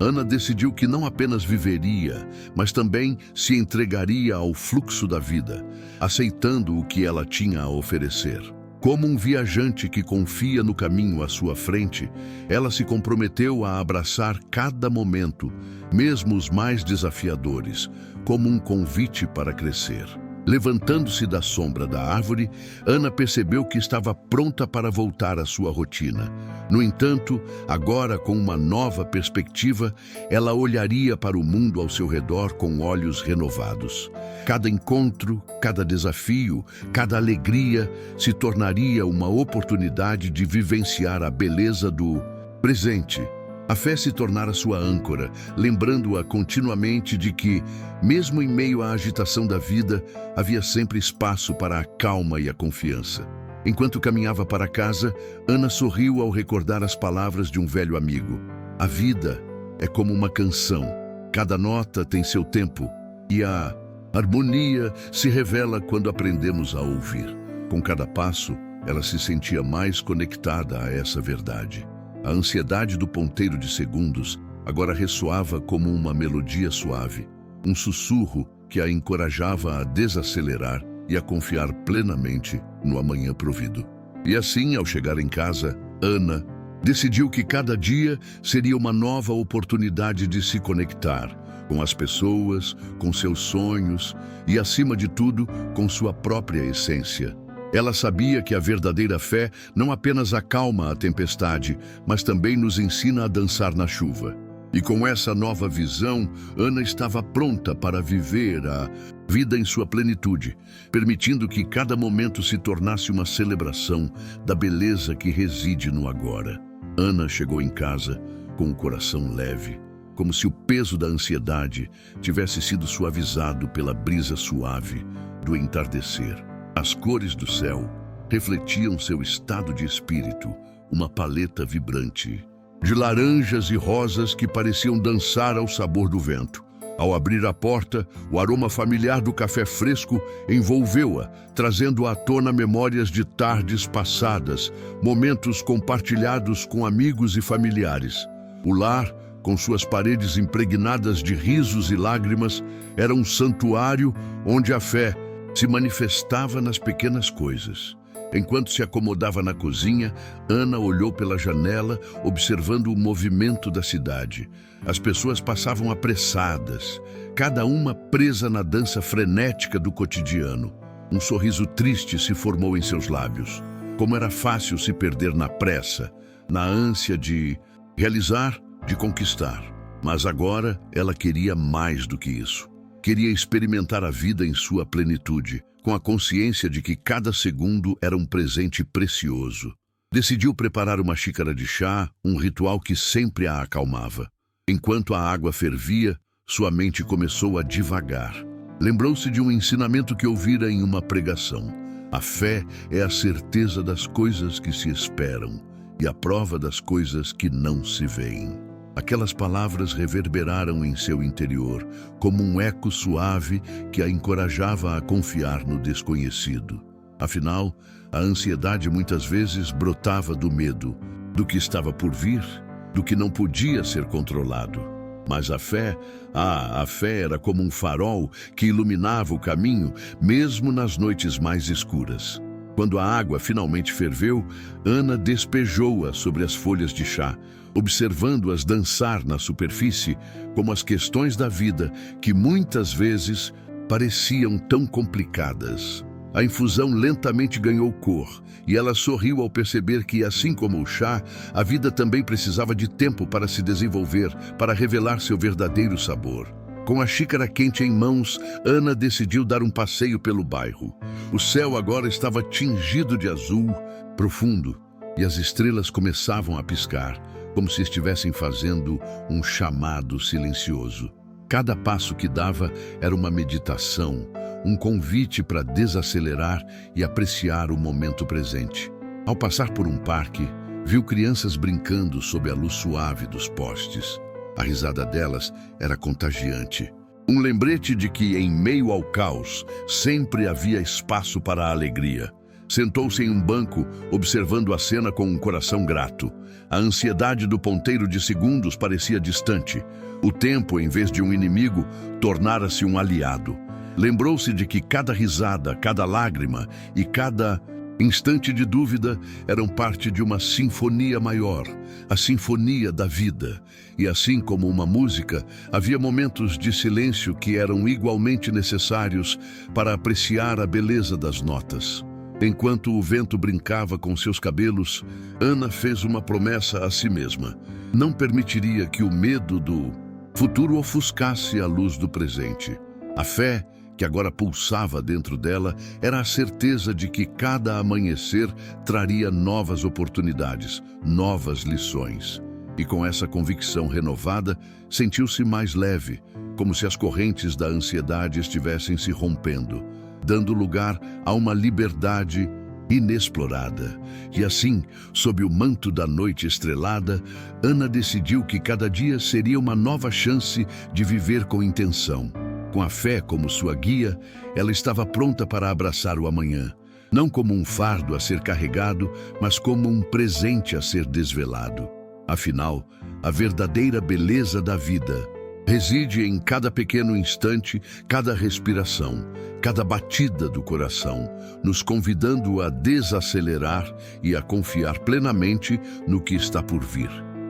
Ana decidiu que não apenas viveria, mas também se entregaria ao fluxo da vida, aceitando o que ela tinha a oferecer. Como um viajante que confia no caminho à sua frente, ela se comprometeu a abraçar cada momento, mesmo os mais desafiadores, como um convite para crescer. Levantando-se da sombra da árvore, Ana percebeu que estava pronta para voltar à sua rotina. No entanto, agora com uma nova perspectiva, ela olharia para o mundo ao seu redor com olhos renovados. Cada encontro, cada desafio, cada alegria se tornaria uma oportunidade de vivenciar a beleza do presente. A fé se tornara sua âncora, lembrando-a continuamente de que, mesmo em meio à agitação da vida, havia sempre espaço para a calma e a confiança. Enquanto caminhava para casa, Ana sorriu ao recordar as palavras de um velho amigo. A vida é como uma canção. Cada nota tem seu tempo e a harmonia se revela quando aprendemos a ouvir. Com cada passo, ela se sentia mais conectada a essa verdade. A ansiedade do ponteiro de segundos agora ressoava como uma melodia suave, um sussurro que a encorajava a desacelerar e a confiar plenamente no amanhã provido. E assim, ao chegar em casa, Ana decidiu que cada dia seria uma nova oportunidade de se conectar com as pessoas, com seus sonhos e, acima de tudo, com sua própria essência. Ela sabia que a verdadeira fé não apenas acalma a tempestade, mas também nos ensina a dançar na chuva. E com essa nova visão, Ana estava pronta para viver a vida em sua plenitude, permitindo que cada momento se tornasse uma celebração da beleza que reside no agora. Ana chegou em casa com o coração leve, como se o peso da ansiedade tivesse sido suavizado pela brisa suave do entardecer. As cores do céu refletiam seu estado de espírito, uma paleta vibrante, de laranjas e rosas que pareciam dançar ao sabor do vento. Ao abrir a porta, o aroma familiar do café fresco envolveu-a, trazendo à tona memórias de tardes passadas, momentos compartilhados com amigos e familiares. O lar, com suas paredes impregnadas de risos e lágrimas, era um santuário onde a fé se manifestava nas pequenas coisas. Enquanto se acomodava na cozinha, Ana olhou pela janela, observando o movimento da cidade. As pessoas passavam apressadas, cada uma presa na dança frenética do cotidiano. Um sorriso triste se formou em seus lábios. Como era fácil se perder na pressa, na ânsia de realizar, de conquistar. Mas agora ela queria mais do que isso. Queria experimentar a vida em sua plenitude, com a consciência de que cada segundo era um presente precioso. Decidiu preparar uma xícara de chá, um ritual que sempre a acalmava. Enquanto a água fervia, sua mente começou a divagar. Lembrou-se de um ensinamento que ouvira em uma pregação. A fé é a certeza das coisas que se esperam e a prova das coisas que não se veem. Aquelas palavras reverberaram em seu interior, como um eco suave que a encorajava a confiar no desconhecido. Afinal, a ansiedade muitas vezes brotava do medo, do que estava por vir, do que não podia ser controlado. Mas a fé era como um farol que iluminava o caminho, mesmo nas noites mais escuras. Quando a água finalmente ferveu, Ana despejou-a sobre as folhas de chá, observando-as dançar na superfície como as questões da vida que muitas vezes pareciam tão complicadas. A infusão lentamente ganhou cor e ela sorriu ao perceber que, assim como o chá, a vida também precisava de tempo para se desenvolver, para revelar seu verdadeiro sabor. Com a xícara quente em mãos, Ana decidiu dar um passeio pelo bairro. O céu agora estava tingido de azul profundo e as estrelas começavam a piscar, como se estivessem fazendo um chamado silencioso. Cada passo que dava era uma meditação, um convite para desacelerar e apreciar o momento presente. Ao passar por um parque, viu crianças brincando sob a luz suave dos postes. A risada delas era contagiante. Um lembrete de que, em meio ao caos, sempre havia espaço para a alegria. Sentou-se em um banco, observando a cena com um coração grato. A ansiedade do ponteiro de segundos parecia distante. O tempo, em vez de um inimigo, tornara-se um aliado. Lembrou-se de que cada risada, cada lágrima e cada instante de dúvida eram parte de uma sinfonia maior, a sinfonia da vida. E assim como uma música, havia momentos de silêncio que eram igualmente necessários para apreciar a beleza das notas. Enquanto o vento brincava com seus cabelos, Ana fez uma promessa a si mesma. Não permitiria que o medo do futuro ofuscasse a luz do presente. A fé que agora pulsava dentro dela era a certeza de que cada amanhecer traria novas oportunidades, novas lições. E com essa convicção renovada, sentiu-se mais leve, como se as correntes da ansiedade estivessem se rompendo, dando lugar a uma liberdade inexplorada. E assim, sob o manto da noite estrelada, Ana decidiu que cada dia seria uma nova chance de viver com intenção. Com a fé como sua guia, ela estava pronta para abraçar o amanhã, não como um fardo a ser carregado, mas como um presente a ser desvelado. Afinal, a verdadeira beleza da vida reside em cada pequeno instante, cada respiração, cada batida do coração, nos convidando a desacelerar e a confiar plenamente no que está por vir.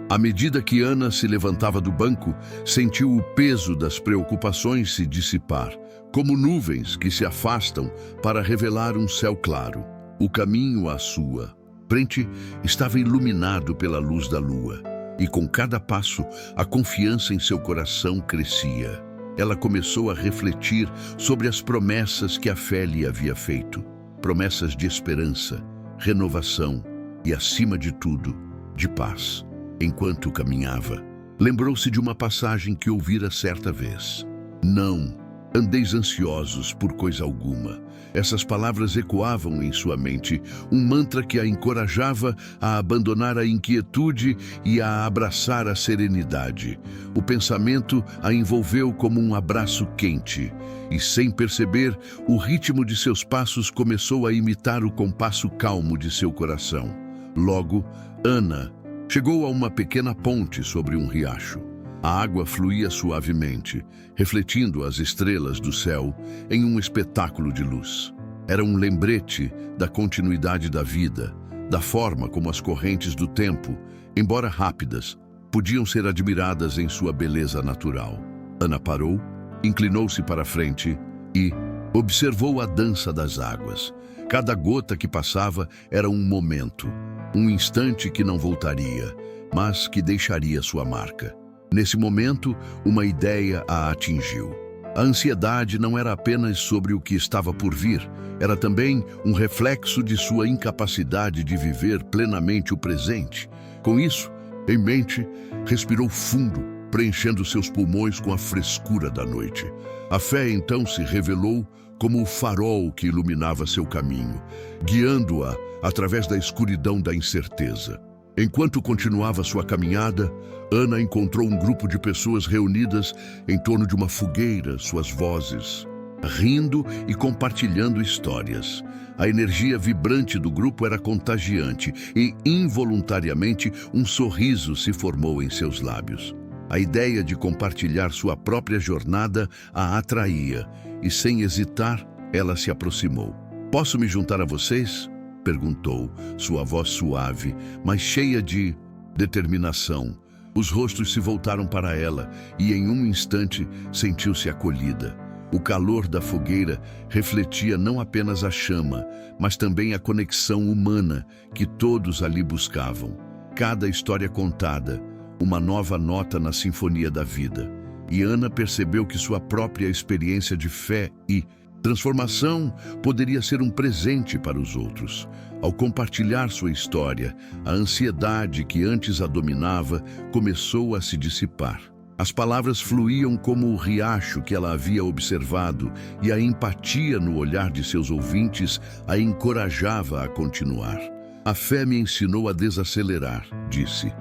À medida que Ana se levantava do banco, sentiu o peso das preocupações se dissipar, como nuvens que se afastam para revelar um céu claro. O caminho à sua frente estava iluminado pela luz da lua, e com cada passo, a confiança em seu coração crescia. Ela começou a refletir sobre as promessas que a fé lhe havia feito. Promessas de esperança, renovação e, acima de tudo, de paz. Enquanto caminhava, lembrou-se de uma passagem que ouvira certa vez. Não andeis ansiosos por coisa alguma. Essas palavras ecoavam em sua mente, um mantra que a encorajava a abandonar a inquietude e a abraçar a serenidade. O pensamento a envolveu como um abraço quente, e sem perceber, o ritmo de seus passos começou a imitar o compasso calmo de seu coração. Logo, Ana chegou a uma pequena ponte sobre um riacho. A água fluía suavemente, refletindo as estrelas do céu em um espetáculo de luz. Era um lembrete da continuidade da vida, da forma como as correntes do tempo, embora rápidas, podiam ser admiradas em sua beleza natural. Ana parou, inclinou-se para a frente e observou a dança das águas. Cada gota que passava era um momento, um instante que não voltaria, mas que deixaria sua marca. Nesse momento, uma ideia a atingiu. A ansiedade não era apenas sobre o que estava por vir, era também um reflexo de sua incapacidade de viver plenamente o presente. Com isso em mente, respirou fundo, preenchendo seus pulmões com a frescura da noite. A fé então se revelou como o farol que iluminava seu caminho, guiando-a através da escuridão da incerteza. Enquanto continuava sua caminhada, Ana encontrou um grupo de pessoas reunidas em torno de uma fogueira, suas vozes, rindo e compartilhando histórias. A energia vibrante do grupo era contagiante e, involuntariamente, um sorriso se formou em seus lábios. A ideia de compartilhar sua própria jornada a atraía e, sem hesitar, ela se aproximou. "Posso me juntar a vocês?" perguntou, sua voz suave, mas cheia de determinação. Os rostos se voltaram para ela e, em um instante, sentiu-se acolhida. O calor da fogueira refletia não apenas a chama, mas também a conexão humana que todos ali buscavam. Cada história contada, uma nova nota na sinfonia da vida. e Ana percebeu que sua própria experiência de fé e transformação poderia ser um presente para os outros. Ao compartilhar sua história, a ansiedade que antes a dominava começou a se dissipar. As palavras fluíam como o riacho que ela havia observado, e a empatia no olhar de seus ouvintes a encorajava a continuar. A fé me ensinou a desacelerar, disse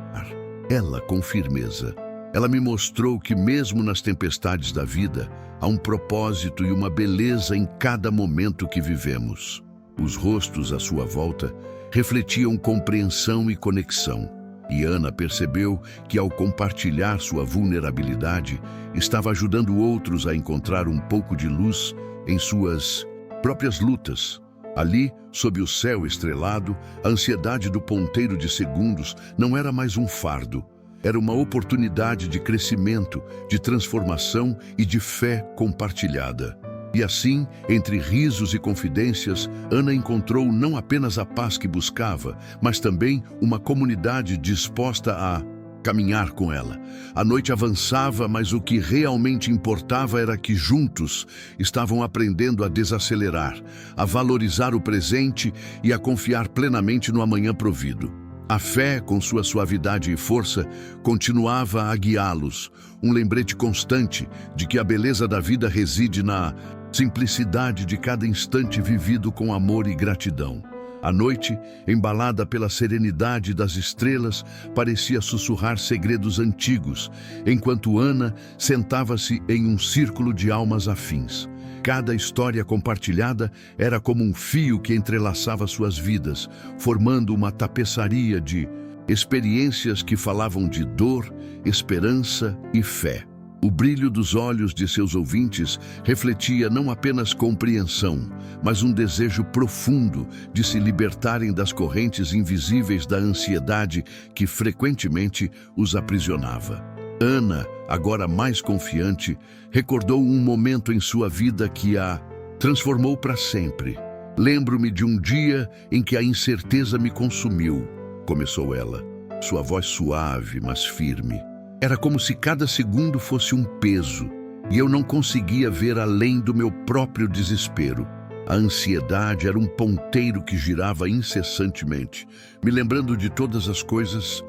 ela com firmeza. Ela me mostrou que mesmo nas tempestades da vida, há um propósito e uma beleza em cada momento que vivemos. Os rostos à sua volta refletiam compreensão e conexão. E Ana percebeu que, ao compartilhar sua vulnerabilidade, estava ajudando outros a encontrar um pouco de luz em suas próprias lutas. Ali, sob o céu estrelado, a ansiedade do ponteiro de segundos não era mais um fardo. Era uma oportunidade de crescimento, de transformação e de fé compartilhada. E assim, entre risos e confidências, Ana encontrou não apenas a paz que buscava, mas também uma comunidade disposta a caminhar com ela. A noite avançava, mas o que realmente importava era que juntos estavam aprendendo a desacelerar, a valorizar o presente e a confiar plenamente no amanhã provido. A fé, com sua suavidade e força, continuava a guiá-los, um lembrete constante de que a beleza da vida reside na simplicidade de cada instante vivido com amor e gratidão. A noite, embalada pela serenidade das estrelas, parecia sussurrar segredos antigos, enquanto Ana sentava-se em um círculo de almas afins. Cada história compartilhada era como um fio que entrelaçava suas vidas, formando uma tapeçaria de experiências que falavam de dor, esperança e fé. O brilho dos olhos de seus ouvintes refletia não apenas compreensão, mas um desejo profundo de se libertarem das correntes invisíveis da ansiedade que frequentemente os aprisionava. Ana, agora mais confiante, recordou um momento em sua vida que a transformou para sempre. Lembro-me de um dia em que a incerteza me consumiu, começou ela, sua voz suave, mas firme. Era como se cada segundo fosse um peso, e eu não conseguia ver além do meu próprio desespero. A ansiedade era um ponteiro que girava incessantemente, me lembrando de todas as coisas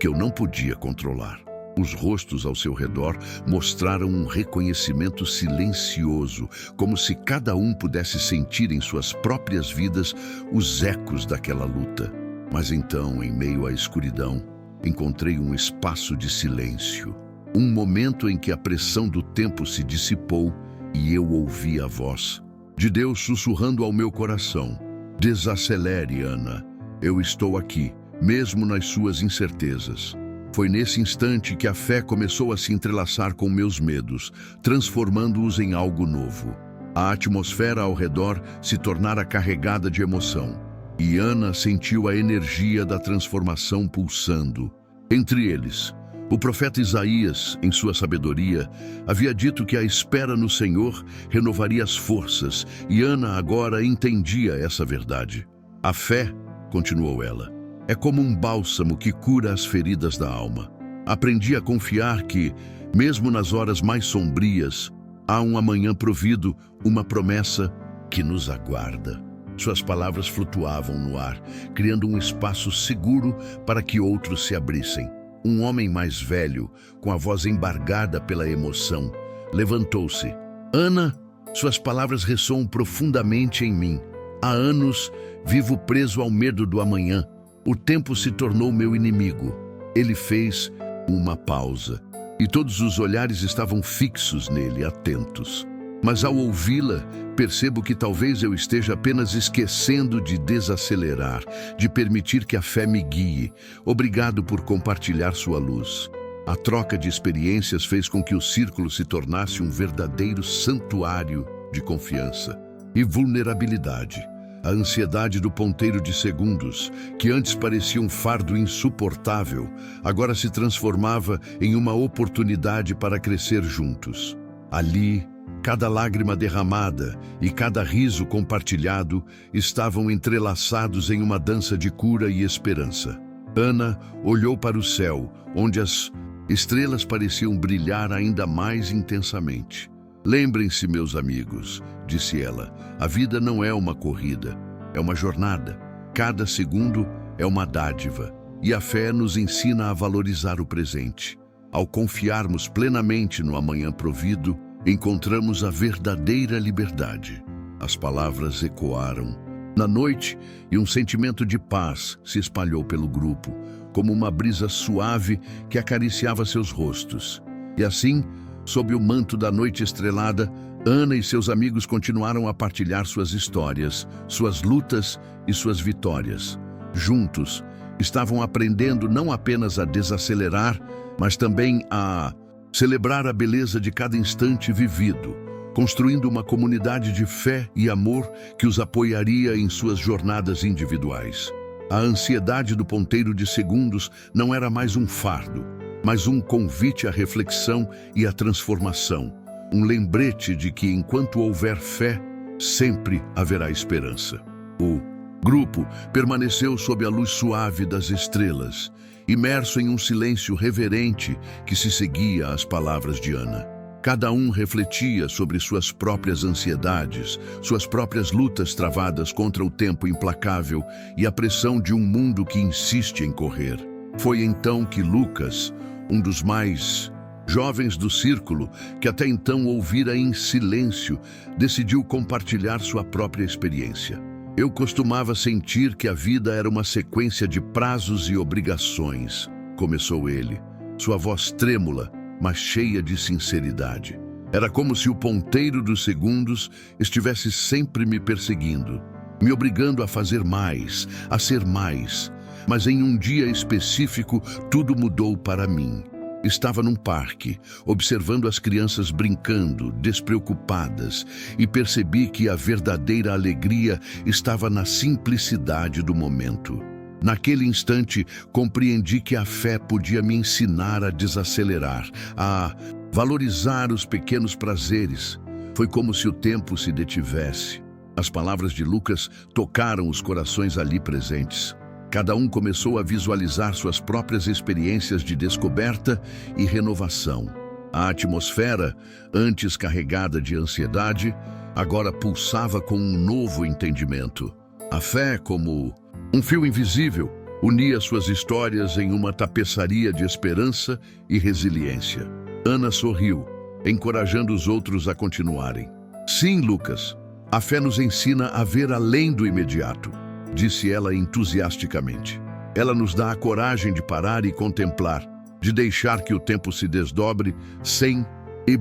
que eu não podia controlar. Os rostos ao seu redor mostraram um reconhecimento silencioso, como se cada um pudesse sentir em suas próprias vidas os ecos daquela luta. Mas então, em meio à escuridão, encontrei um espaço de silêncio. Um momento em que a pressão do tempo se dissipou e eu ouvi a voz de Deus sussurrando ao meu coração: desacelere, Ana. Eu estou aqui, mesmo nas suas incertezas. Foi nesse instante que a fé começou a se entrelaçar com meus medos, transformando-os em algo novo. A atmosfera ao redor se tornara carregada de emoção, e Ana sentiu a energia da transformação pulsando. Entre eles, o profeta Isaías, em sua sabedoria, havia dito que a espera no Senhor renovaria as forças, e Ana agora entendia essa verdade. A fé, continuou ela, é como um bálsamo que cura as feridas da alma. Aprendi a confiar que, mesmo nas horas mais sombrias, há um amanhã provido, uma promessa que nos aguarda. Suas palavras flutuavam no ar, criando um espaço seguro para que outros se abrissem. Um homem mais velho, com a voz embargada pela emoção, levantou-se. Ana, suas palavras ressoam profundamente em mim. Há anos vivo preso ao medo do amanhã. O tempo se tornou meu inimigo. Ele fez uma pausa, e todos os olhares estavam fixos nele, atentos. Mas ao ouvi-la, percebo que talvez eu esteja apenas esquecendo de desacelerar, de permitir que a fé me guie. Obrigado por compartilhar sua luz. A troca de experiências fez com que o círculo se tornasse um verdadeiro santuário de confiança e vulnerabilidade. A ansiedade do ponteiro de segundos, que antes parecia um fardo insuportável, agora se transformava em uma oportunidade para crescer juntos. Ali, cada lágrima derramada e cada riso compartilhado estavam entrelaçados em uma dança de cura e esperança. Ana olhou para o céu, onde as Estrelas pareciam brilhar ainda mais intensamente. Lembrem-se, meus amigos, disse ela, a vida não é uma corrida, é uma jornada. Cada segundo é uma dádiva, e a fé nos ensina a valorizar o presente. Ao confiarmos plenamente no amanhã provido, encontramos a verdadeira liberdade. As palavras ecoaram na noite e um sentimento de paz se espalhou pelo grupo, como uma brisa suave que acariciava seus rostos. E assim, sob o manto da noite estrelada, Ana e seus amigos continuaram a partilhar suas histórias, suas lutas e suas vitórias. Juntos, estavam aprendendo não apenas a desacelerar, mas também a celebrar a beleza de cada instante vivido, construindo uma comunidade de fé e amor que os apoiaria em suas jornadas individuais. A ansiedade do ponteiro de segundos não era mais um fardo, mas um convite à reflexão e à transformação. Um lembrete de que enquanto houver fé, sempre haverá esperança. O grupo permaneceu sob a luz suave das estrelas, imerso em um silêncio reverente que se seguia às palavras de Ana. Cada um refletia sobre suas próprias ansiedades, suas próprias lutas travadas contra o tempo implacável e a pressão de um mundo que insiste em correr. Foi então que Lucas, um dos mais jovens do círculo, que até então ouvira em silêncio, decidiu compartilhar sua própria experiência. Eu costumava sentir que a vida era uma sequência de prazos e obrigações, começou ele, sua voz trêmula, mas cheia de sinceridade. Era como se o ponteiro dos segundos estivesse sempre me perseguindo, me obrigando a fazer mais, a ser mais. Mas em um dia específico, tudo mudou para mim. Estava num parque, observando as crianças brincando, despreocupadas, e percebi que a verdadeira alegria estava na simplicidade do momento. Naquele instante, compreendi que a fé podia me ensinar a desacelerar, a valorizar os pequenos prazeres. Foi como se o tempo se detivesse. As palavras de Lucas tocaram os corações ali presentes. Cada um começou a visualizar suas próprias experiências de descoberta e renovação. A atmosfera, antes carregada de ansiedade, agora pulsava com um novo entendimento. A fé, como um fio invisível, unia suas histórias em uma tapeçaria de esperança e resiliência. Ana sorriu, encorajando os outros a continuarem. Sim, Lucas, a fé nos ensina a ver além do imediato, disse ela entusiasticamente. Ela nos dá a coragem de parar e contemplar, de deixar que o tempo se desdobre sem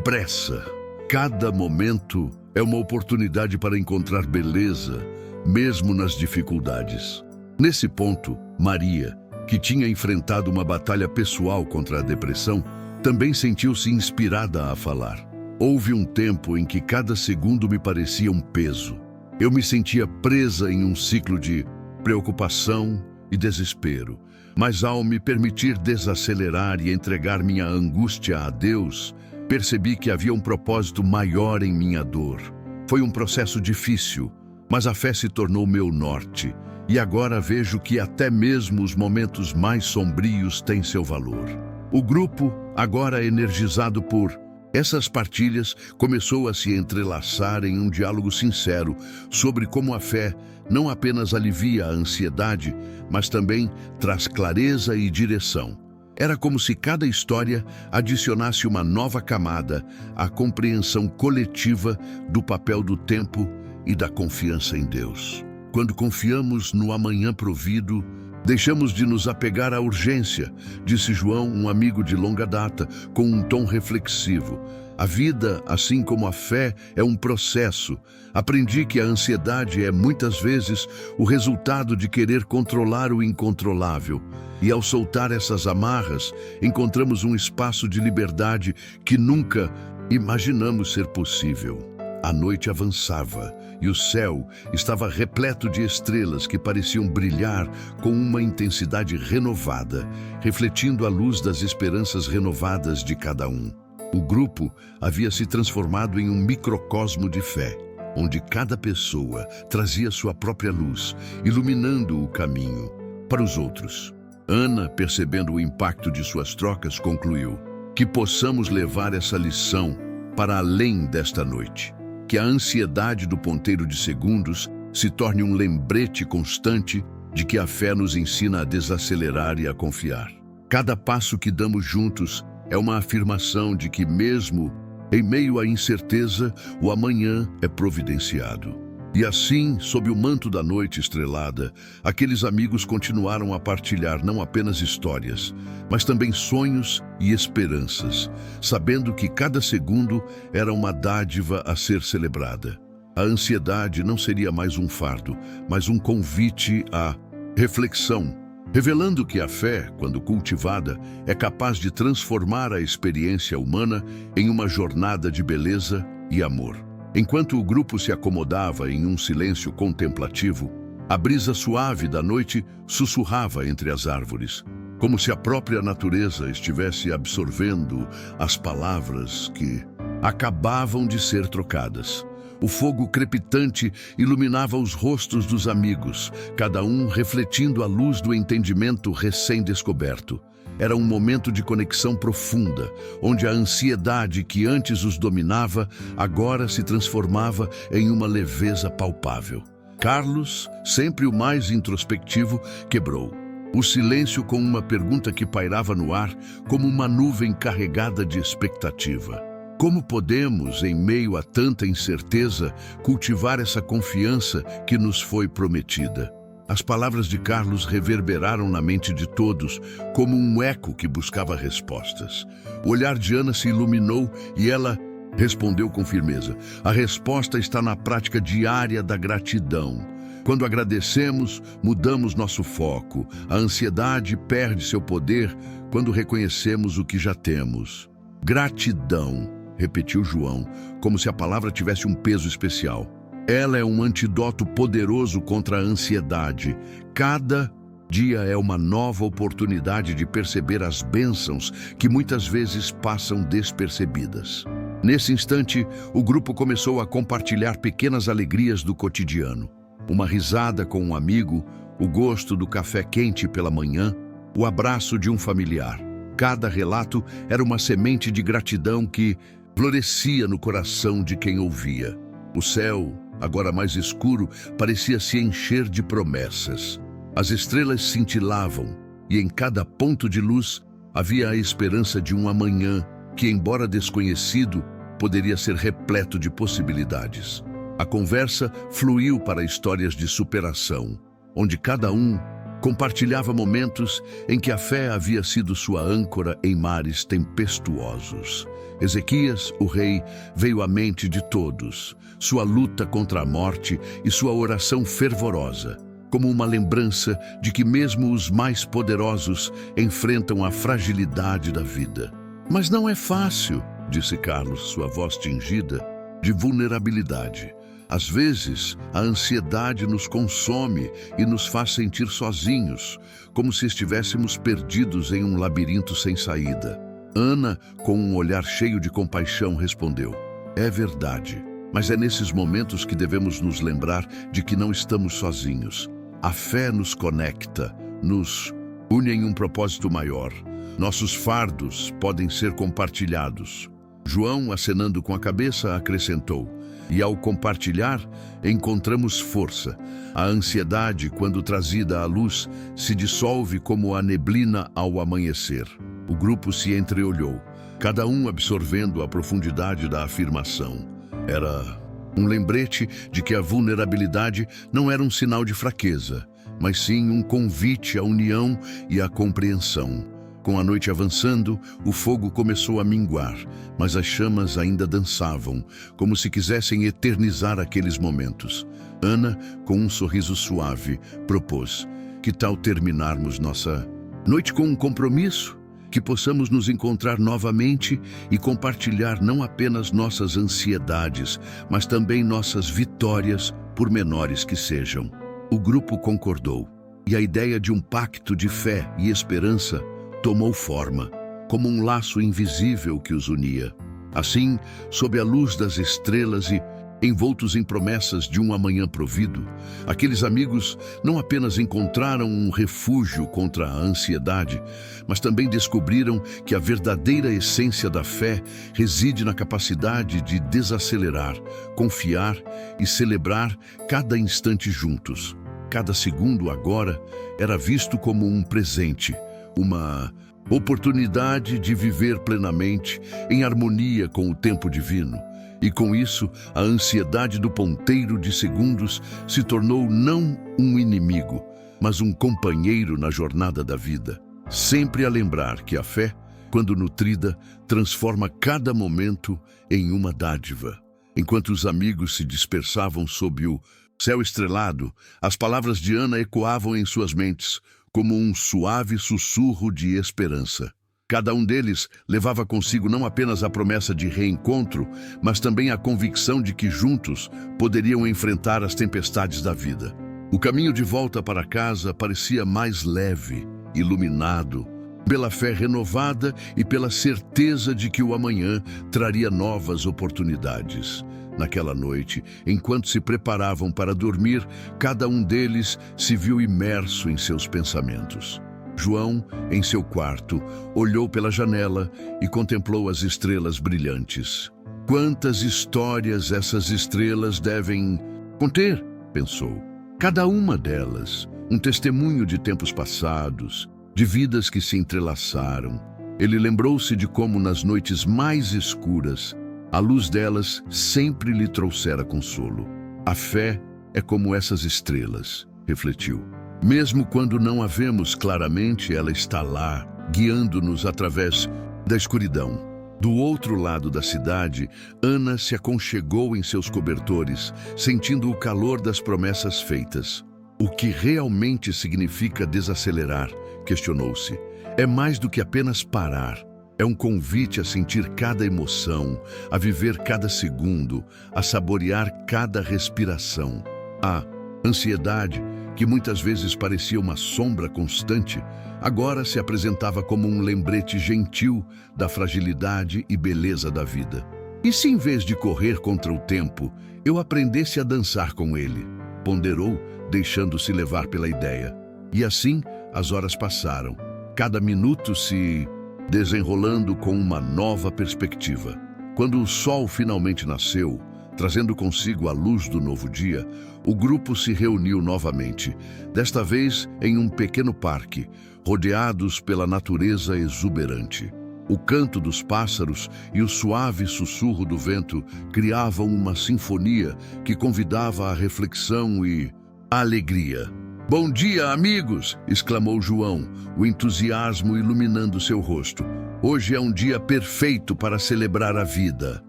pressa. Cada momento é uma oportunidade para encontrar beleza, mesmo nas dificuldades. Nesse ponto, Maria, que tinha enfrentado uma batalha pessoal contra a depressão, também sentiu-se inspirada a falar. Houve um tempo em que cada segundo me parecia um peso. Eu me sentia presa em um ciclo de preocupação e desespero. Mas ao me permitir desacelerar e entregar minha angústia a Deus, percebi que havia um propósito maior em minha dor. Foi um processo difícil, mas a fé se tornou meu norte. E agora vejo que até mesmo os momentos mais sombrios têm seu valor. O grupo, agora energizado por essas partilhas, começou a se entrelaçar em um diálogo sincero sobre como a fé não apenas alivia a ansiedade, mas também traz clareza e direção. Era como se cada história adicionasse uma nova camada à compreensão coletiva do papel do tempo e da confiança em Deus. Quando confiamos no amanhã provido, deixamos de nos apegar à urgência, disse João, um amigo de longa data, com um tom reflexivo. A vida, assim como a fé, é um processo. Aprendi que a ansiedade é, muitas vezes, o resultado de querer controlar o incontrolável. E ao soltar essas amarras, encontramos um espaço de liberdade que nunca imaginamos ser possível. A noite avançava e o céu estava repleto de estrelas que pareciam brilhar com uma intensidade renovada, refletindo a luz das esperanças renovadas de cada um. O grupo havia se transformado em um microcosmo de fé, onde cada pessoa trazia sua própria luz, iluminando o caminho para os outros. Ana, percebendo o impacto de suas trocas, concluiu: que possamos levar essa lição para além desta noite. Que a ansiedade do ponteiro de segundos se torne um lembrete constante de que a fé nos ensina a desacelerar e a confiar. Cada passo que damos juntos é uma afirmação de que, mesmo em meio à incerteza, o amanhã é providenciado. E assim, sob o manto da noite estrelada, aqueles amigos continuaram a partilhar não apenas histórias, mas também sonhos e esperanças, sabendo que cada segundo era uma dádiva a ser celebrada. A ansiedade não seria mais um fardo, mas um convite à reflexão, revelando que a fé, quando cultivada, é capaz de transformar a experiência humana em uma jornada de beleza e amor. Enquanto o grupo se acomodava em um silêncio contemplativo, a brisa suave da noite sussurrava entre as árvores, como se a própria natureza estivesse absorvendo as palavras que acabavam de ser trocadas. O fogo crepitante iluminava os rostos dos amigos, cada um refletindo a luz do entendimento recém-descoberto. Era um momento de conexão profunda, onde a ansiedade que antes os dominava, agora se transformava em uma leveza palpável. Carlos, sempre o mais introspectivo, quebrou o silêncio com uma pergunta que pairava no ar como uma nuvem carregada de expectativa. Como podemos, em meio a tanta incerteza, cultivar essa confiança que nos foi prometida? As palavras de Carlos reverberaram na mente de todos, como um eco que buscava respostas. O olhar de Ana se iluminou e ela respondeu com firmeza: a resposta está na prática diária da gratidão. Quando agradecemos, mudamos nosso foco. A ansiedade perde seu poder quando reconhecemos o que já temos. Gratidão, repetiu João, como se a palavra tivesse um peso especial. Ela é um antídoto poderoso contra a ansiedade. Cada dia é uma nova oportunidade de perceber as bênçãos que muitas vezes passam despercebidas. Nesse instante, o grupo começou a compartilhar pequenas alegrias do cotidiano. Uma risada com um amigo, o gosto do café quente pela manhã, o abraço de um familiar. Cada relato era uma semente de gratidão que florescia no coração de quem ouvia. O céu, agora mais escuro, parecia se encher de promessas. As estrelas cintilavam e em cada ponto de luz havia a esperança de um amanhã que, embora desconhecido, poderia ser repleto de possibilidades. A conversa fluiu para histórias de superação, onde cada um compartilhava momentos em que a fé havia sido sua âncora em mares tempestuosos. Ezequias, o rei, veio à mente de todos, sua luta contra a morte e sua oração fervorosa, como uma lembrança de que mesmo os mais poderosos enfrentam a fragilidade da vida. Mas não é fácil, disse Carlos, sua voz tingida de vulnerabilidade. Às vezes, a ansiedade nos consome e nos faz sentir sozinhos, como se estivéssemos perdidos em um labirinto sem saída. Ana, com um olhar cheio de compaixão, respondeu: é verdade, mas é nesses momentos que devemos nos lembrar de que não estamos sozinhos. A fé nos conecta, nos une em um propósito maior. Nossos fardos podem ser compartilhados. João, acenando com a cabeça, acrescentou: e ao compartilhar, encontramos força. A ansiedade, quando trazida à luz, se dissolve como a neblina ao amanhecer. O grupo se entreolhou, cada um absorvendo a profundidade da afirmação. Era um lembrete de que a vulnerabilidade não era um sinal de fraqueza, mas sim um convite à união e à compreensão. Com a noite avançando, o fogo começou a minguar, mas as chamas ainda dançavam, como se quisessem eternizar aqueles momentos. Ana, com um sorriso suave, propôs: que tal terminarmos nossa noite com um compromisso? Que possamos nos encontrar novamente e compartilhar não apenas nossas ansiedades, mas também nossas vitórias, por menores que sejam. O grupo concordou, e a ideia de um pacto de fé e esperança tomou forma, como um laço invisível que os unia. Assim, sob a luz das estrelas e envoltos em promessas de um amanhã provido. Aqueles amigos não apenas encontraram um refúgio contra a ansiedade, mas também descobriram que a verdadeira essência da fé reside na capacidade de desacelerar, confiar e celebrar cada instante juntos. Cada segundo agora era visto como um presente, uma oportunidade de viver plenamente em harmonia com o tempo divino. E com isso, a ansiedade do ponteiro de segundos se tornou não um inimigo, mas um companheiro na jornada da vida. Sempre a lembrar que a fé, quando nutrida, transforma cada momento em uma dádiva. Enquanto os amigos se dispersavam sob o céu estrelado, as palavras de Ana ecoavam em suas mentes como um suave sussurro de esperança. Cada um deles levava consigo não apenas a promessa de reencontro, mas também a convicção de que juntos poderiam enfrentar as tempestades da vida. O caminho de volta para casa parecia mais leve, iluminado, pela fé renovada e pela certeza de que o amanhã traria novas oportunidades. Naquela noite, enquanto se preparavam para dormir, cada um deles se viu imerso em seus pensamentos. João, em seu quarto, olhou pela janela e contemplou as estrelas brilhantes. Quantas histórias essas estrelas devem conter, pensou. Cada uma delas, um testemunho de tempos passados, de vidas que se entrelaçaram. Ele lembrou-se de como nas noites mais escuras, a luz delas sempre lhe trouxera consolo. A fé é como essas estrelas, refletiu. Mesmo quando não a vemos claramente, ela está lá, guiando-nos através da escuridão. Do outro lado da cidade, Ana se aconchegou em seus cobertores, sentindo o calor das promessas feitas. O que realmente significa desacelerar? Questionou-se. É mais do que apenas parar. É um convite a sentir cada emoção, a viver cada segundo, a saborear cada respiração. A ansiedade, que muitas vezes parecia uma sombra constante, agora se apresentava como um lembrete gentil da fragilidade e beleza da vida. E se em vez de correr contra o tempo, eu aprendesse a dançar com ele? Ponderou, deixando-se levar pela ideia. E assim, as horas passaram, cada minuto se desenrolando com uma nova perspectiva. Quando o sol finalmente nasceu, trazendo consigo a luz do novo dia, o grupo se reuniu novamente, desta vez em um pequeno parque, rodeados pela natureza exuberante. O canto dos pássaros e o suave sussurro do vento criavam uma sinfonia que convidava à reflexão e à alegria. "Bom dia, amigos!" exclamou João, o entusiasmo iluminando seu rosto. "Hoje é um dia perfeito para celebrar a vida."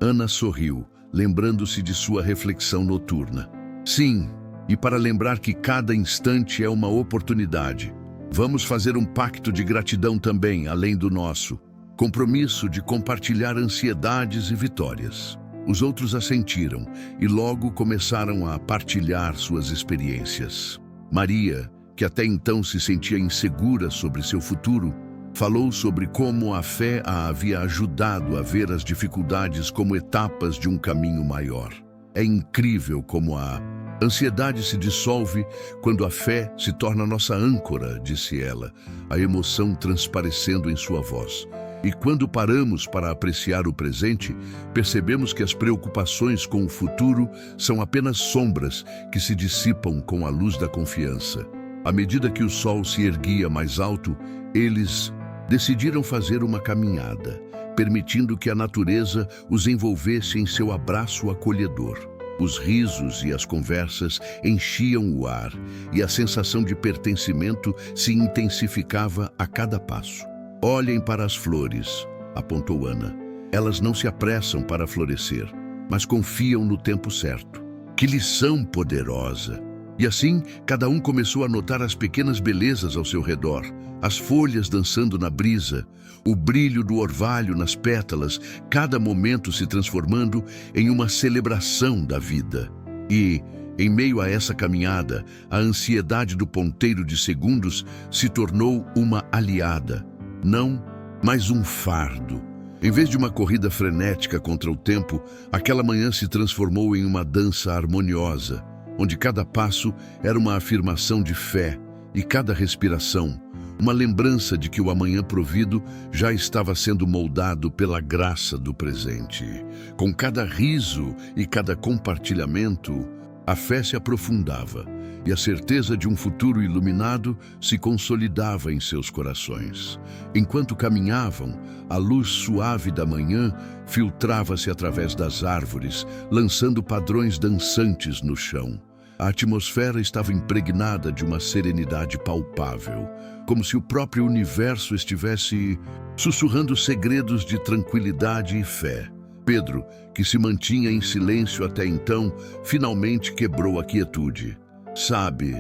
Ana sorriu, lembrando-se de sua reflexão noturna. "Sim, e para lembrar que cada instante é uma oportunidade. Vamos fazer um pacto de gratidão também, além do nosso compromisso de compartilhar ansiedades e vitórias." Os outros assentiram e logo começaram a partilhar suas experiências. Maria, que até então se sentia insegura sobre seu futuro, falou sobre como a fé a havia ajudado a ver as dificuldades como etapas de um caminho maior. "É incrível como a ansiedade se dissolve quando a fé se torna nossa âncora", disse ela, a emoção transparecendo em sua voz. "E quando paramos para apreciar o presente, percebemos que as preocupações com o futuro são apenas sombras que se dissipam com a luz da confiança." À medida que o sol se erguia mais alto, eles decidiram fazer uma caminhada, permitindo que a natureza os envolvesse em seu abraço acolhedor. Os risos e as conversas enchiam o ar, e a sensação de pertencimento se intensificava a cada passo. "Olhem para as flores", apontou Ana. "Elas não se apressam para florescer, mas confiam no tempo certo." Que lição poderosa! E assim, cada um começou a notar as pequenas belezas ao seu redor, as folhas dançando na brisa, o brilho do orvalho nas pétalas, cada momento se transformando em uma celebração da vida. E, em meio a essa caminhada, a ansiedade do ponteiro de segundos se tornou uma aliada, não mais um fardo. Em vez de uma corrida frenética contra o tempo, aquela manhã se transformou em uma dança harmoniosa, onde cada passo era uma afirmação de fé e cada respiração, uma lembrança de que o amanhã provido já estava sendo moldado pela graça do presente. Com cada riso e cada compartilhamento, a fé se aprofundava e a certeza de um futuro iluminado se consolidava em seus corações. Enquanto caminhavam, a luz suave da manhã filtrava-se através das árvores, lançando padrões dançantes no chão. A atmosfera estava impregnada de uma serenidade palpável, como se o próprio universo estivesse sussurrando segredos de tranquilidade e fé. Pedro, que se mantinha em silêncio até então, finalmente quebrou a quietude. Sabe,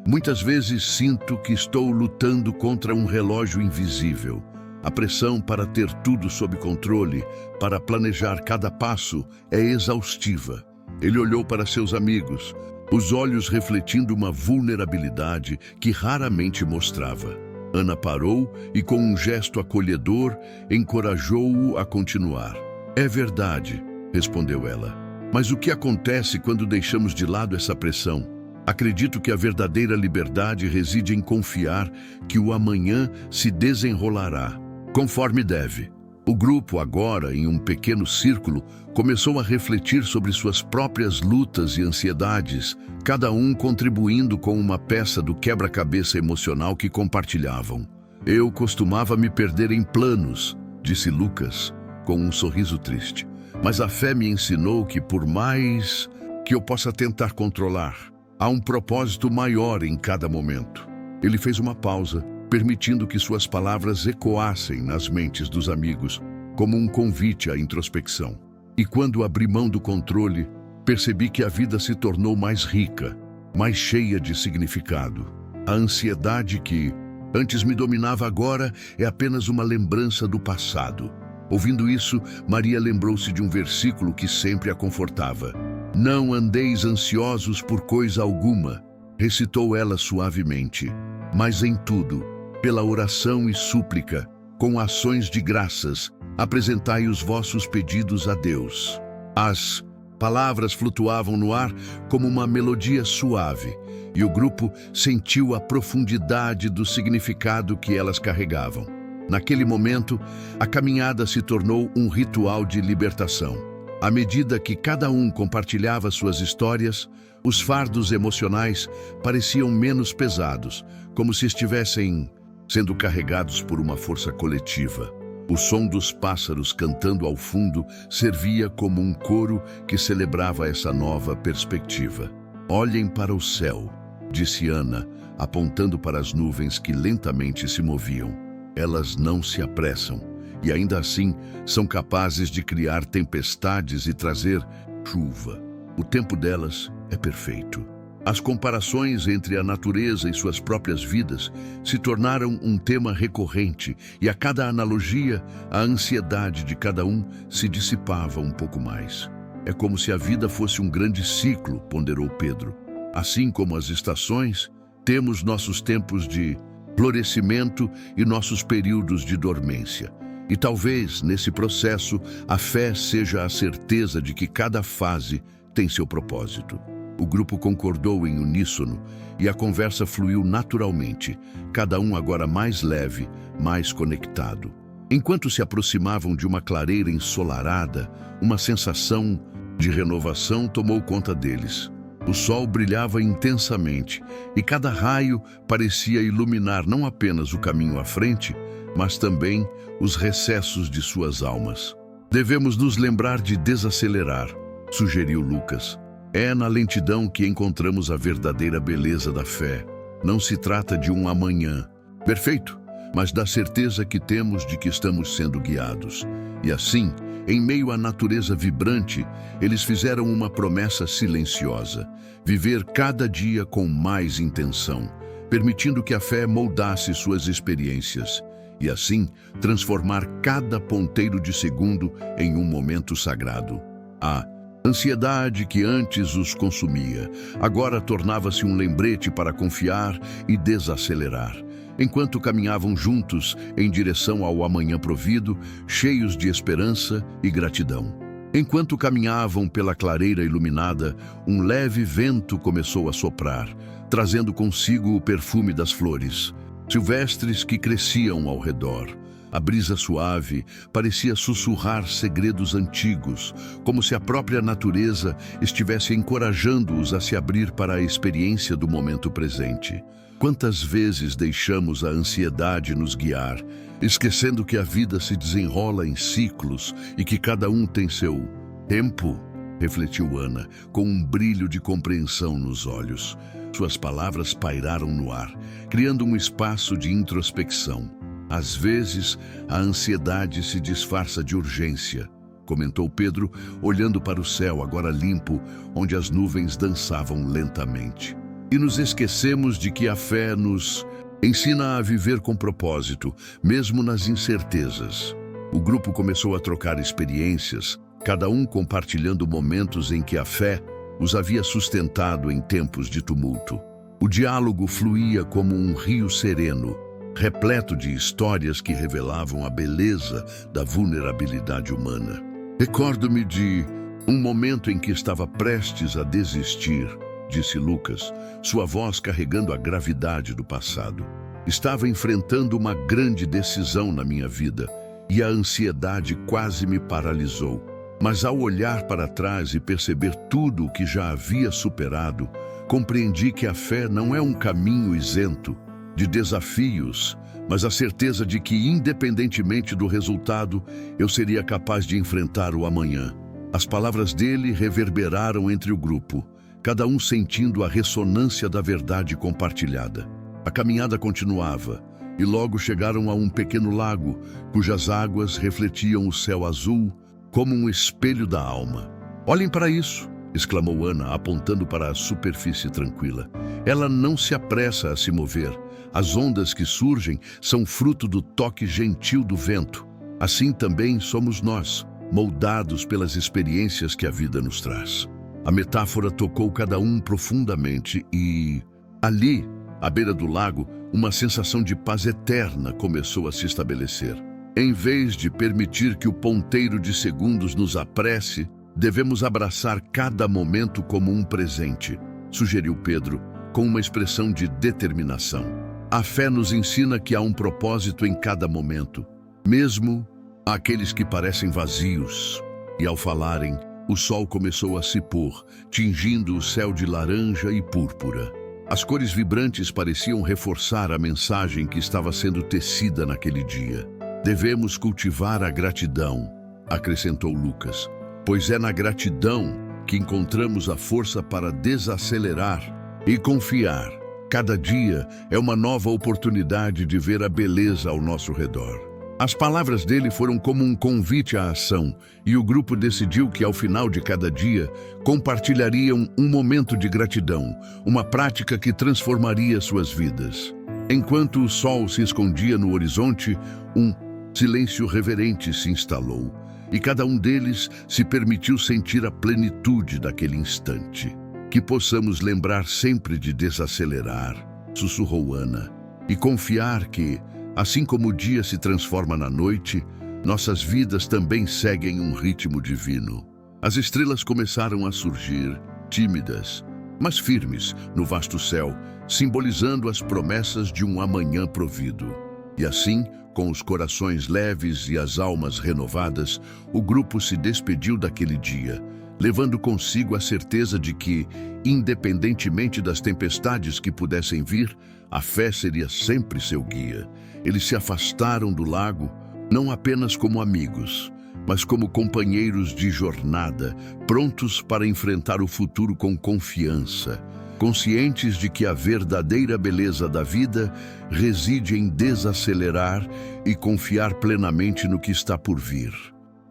muitas vezes sinto que estou lutando contra um relógio invisível. A pressão para ter tudo sob controle, para planejar cada passo, é exaustiva. Ele olhou para seus amigos, os olhos refletindo uma vulnerabilidade que raramente mostrava. Ana parou e, com um gesto acolhedor, encorajou-o a continuar. É verdade, respondeu ela. Mas o que acontece quando deixamos de lado essa pressão? Acredito que a verdadeira liberdade reside em confiar que o amanhã se desenrolará, conforme deve. O grupo, agora em um pequeno círculo, começou a refletir sobre suas próprias lutas e ansiedades, cada um contribuindo com uma peça do quebra-cabeça emocional que compartilhavam. Eu costumava me perder em planos, disse Lucas, com um sorriso triste. Mas a fé me ensinou que, por mais que eu possa tentar controlar, há um propósito maior em cada momento. Ele fez uma pausa, permitindo que suas palavras ecoassem nas mentes dos amigos, como um convite à introspecção. E quando abri mão do controle, percebi que a vida se tornou mais rica, mais cheia de significado. A ansiedade que antes me dominava agora é apenas uma lembrança do passado. Ouvindo isso, Maria lembrou-se de um versículo que sempre a confortava. Não andeis ansiosos por coisa alguma, recitou ela suavemente, mas em tudo, pela oração e súplica, com ações de graças, apresentai os vossos pedidos a Deus. As palavras flutuavam no ar como uma melodia suave, e o grupo sentiu a profundidade do significado que elas carregavam. Naquele momento, a caminhada se tornou um ritual de libertação. À medida que cada um compartilhava suas histórias, os fardos emocionais pareciam menos pesados, como se estivessem sendo carregados por uma força coletiva. O som dos pássaros cantando ao fundo servia como um coro que celebrava essa nova perspectiva. Olhem para o céu, disse Ana, apontando para as nuvens que lentamente se moviam. Elas não se apressam e ainda assim são capazes de criar tempestades e trazer chuva. O tempo delas é perfeito. As comparações entre a natureza e suas próprias vidas se tornaram um tema recorrente e a cada analogia, a ansiedade de cada um se dissipava um pouco mais. É como se a vida fosse um grande ciclo, ponderou Pedro. Assim como as estações, temos nossos tempos de florescimento e nossos períodos de dormência. E talvez, nesse processo, a fé seja a certeza de que cada fase tem seu propósito. O grupo concordou em uníssono e a conversa fluiu naturalmente, cada um agora mais leve, mais conectado. Enquanto se aproximavam de uma clareira ensolarada, uma sensação de renovação tomou conta deles. O sol brilhava intensamente e cada raio parecia iluminar não apenas o caminho à frente, mas também os recessos de suas almas. Devemos nos lembrar de desacelerar, sugeriu Lucas. É na lentidão que encontramos a verdadeira beleza da fé. Não se trata de um amanhã perfeito, mas da certeza que temos de que estamos sendo guiados. E assim, em meio à natureza vibrante, eles fizeram uma promessa silenciosa: viver cada dia com mais intenção, permitindo que a fé moldasse suas experiências e assim transformar cada ponteiro de segundo em um momento sagrado. A ansiedade que antes os consumia agora tornava-se um lembrete para confiar e desacelerar. enquanto caminhavam juntos em direção ao amanhã provido, cheios de esperança e gratidão. Enquanto caminhavam pela clareira iluminada, um leve vento começou a soprar, trazendo consigo o perfume das flores silvestres que cresciam ao redor. A brisa suave parecia sussurrar segredos antigos, como se a própria natureza estivesse encorajando-os a se abrir para a experiência do momento presente. Quantas vezes deixamos a ansiedade nos guiar, esquecendo que a vida se desenrola em ciclos e que cada um tem seu tempo? Refletiu Ana, com um brilho de compreensão nos olhos. Suas palavras pairaram no ar, criando um espaço de introspecção. Às vezes, a ansiedade se disfarça de urgência, comentou Pedro, olhando para o céu agora limpo, onde as nuvens dançavam lentamente. E nos esquecemos de que a fé nos ensina a viver com propósito, mesmo nas incertezas. O grupo começou a trocar experiências, cada um compartilhando momentos em que a fé os havia sustentado em tempos de tumulto. O diálogo fluía como um rio sereno, repleto de histórias que revelavam a beleza da vulnerabilidade humana. Recordo-me de um momento em que estava prestes a desistir, disse Lucas, sua voz carregando a gravidade do passado. Estava enfrentando uma grande decisão na minha vida e a ansiedade quase me paralisou. Mas ao olhar para trás e perceber tudo o que já havia superado, compreendi que a fé não é um caminho isento de desafios, mas a certeza de que, independentemente do resultado, eu seria capaz de enfrentar o amanhã. As palavras dele reverberaram entre o grupo, cada um sentindo a ressonância da verdade compartilhada. A caminhada continuava, e logo chegaram a um pequeno lago, cujas águas refletiam o céu azul, como um espelho da alma. Olhem para isso, exclamou Ana, apontando para a superfície tranquila. Ela não se apressa a se mover. As ondas que surgem são fruto do toque gentil do vento. Assim também somos nós, moldados pelas experiências que a vida nos traz. A metáfora tocou cada um profundamente e, ali, à beira do lago, uma sensação de paz eterna começou a se estabelecer. Em vez de permitir que o ponteiro de segundos nos apresse, devemos abraçar cada momento como um presente, sugeriu Pedro, com uma expressão de determinação. A fé nos ensina que há um propósito em cada momento, mesmo aqueles que parecem vazios. E ao falarem, o sol começou a se pôr, tingindo o céu de laranja e púrpura. As cores vibrantes pareciam reforçar a mensagem que estava sendo tecida naquele dia. Devemos cultivar a gratidão, acrescentou Lucas, pois é na gratidão que encontramos a força para desacelerar e confiar. Cada dia é uma nova oportunidade de ver a beleza ao nosso redor. As palavras dele foram como um convite à ação, e o grupo decidiu que ao final de cada dia compartilhariam um momento de gratidão, uma prática que transformaria suas vidas. Enquanto o sol se escondia no horizonte, um silêncio reverente se instalou, e cada um deles se permitiu sentir a plenitude daquele instante. Que possamos lembrar sempre de desacelerar, sussurrou Ana, e confiar que, assim como o dia se transforma na noite, nossas vidas também seguem um ritmo divino. As estrelas começaram a surgir, tímidas, mas firmes, no vasto céu, simbolizando as promessas de um amanhã provido. E assim, com os corações leves e as almas renovadas, o grupo se despediu daquele dia, levando consigo a certeza de que, independentemente das tempestades que pudessem vir, a fé seria sempre seu guia. Eles se afastaram do lago, não apenas como amigos, mas como companheiros de jornada, prontos para enfrentar o futuro com confiança, conscientes de que a verdadeira beleza da vida reside em desacelerar e confiar plenamente no que está por vir.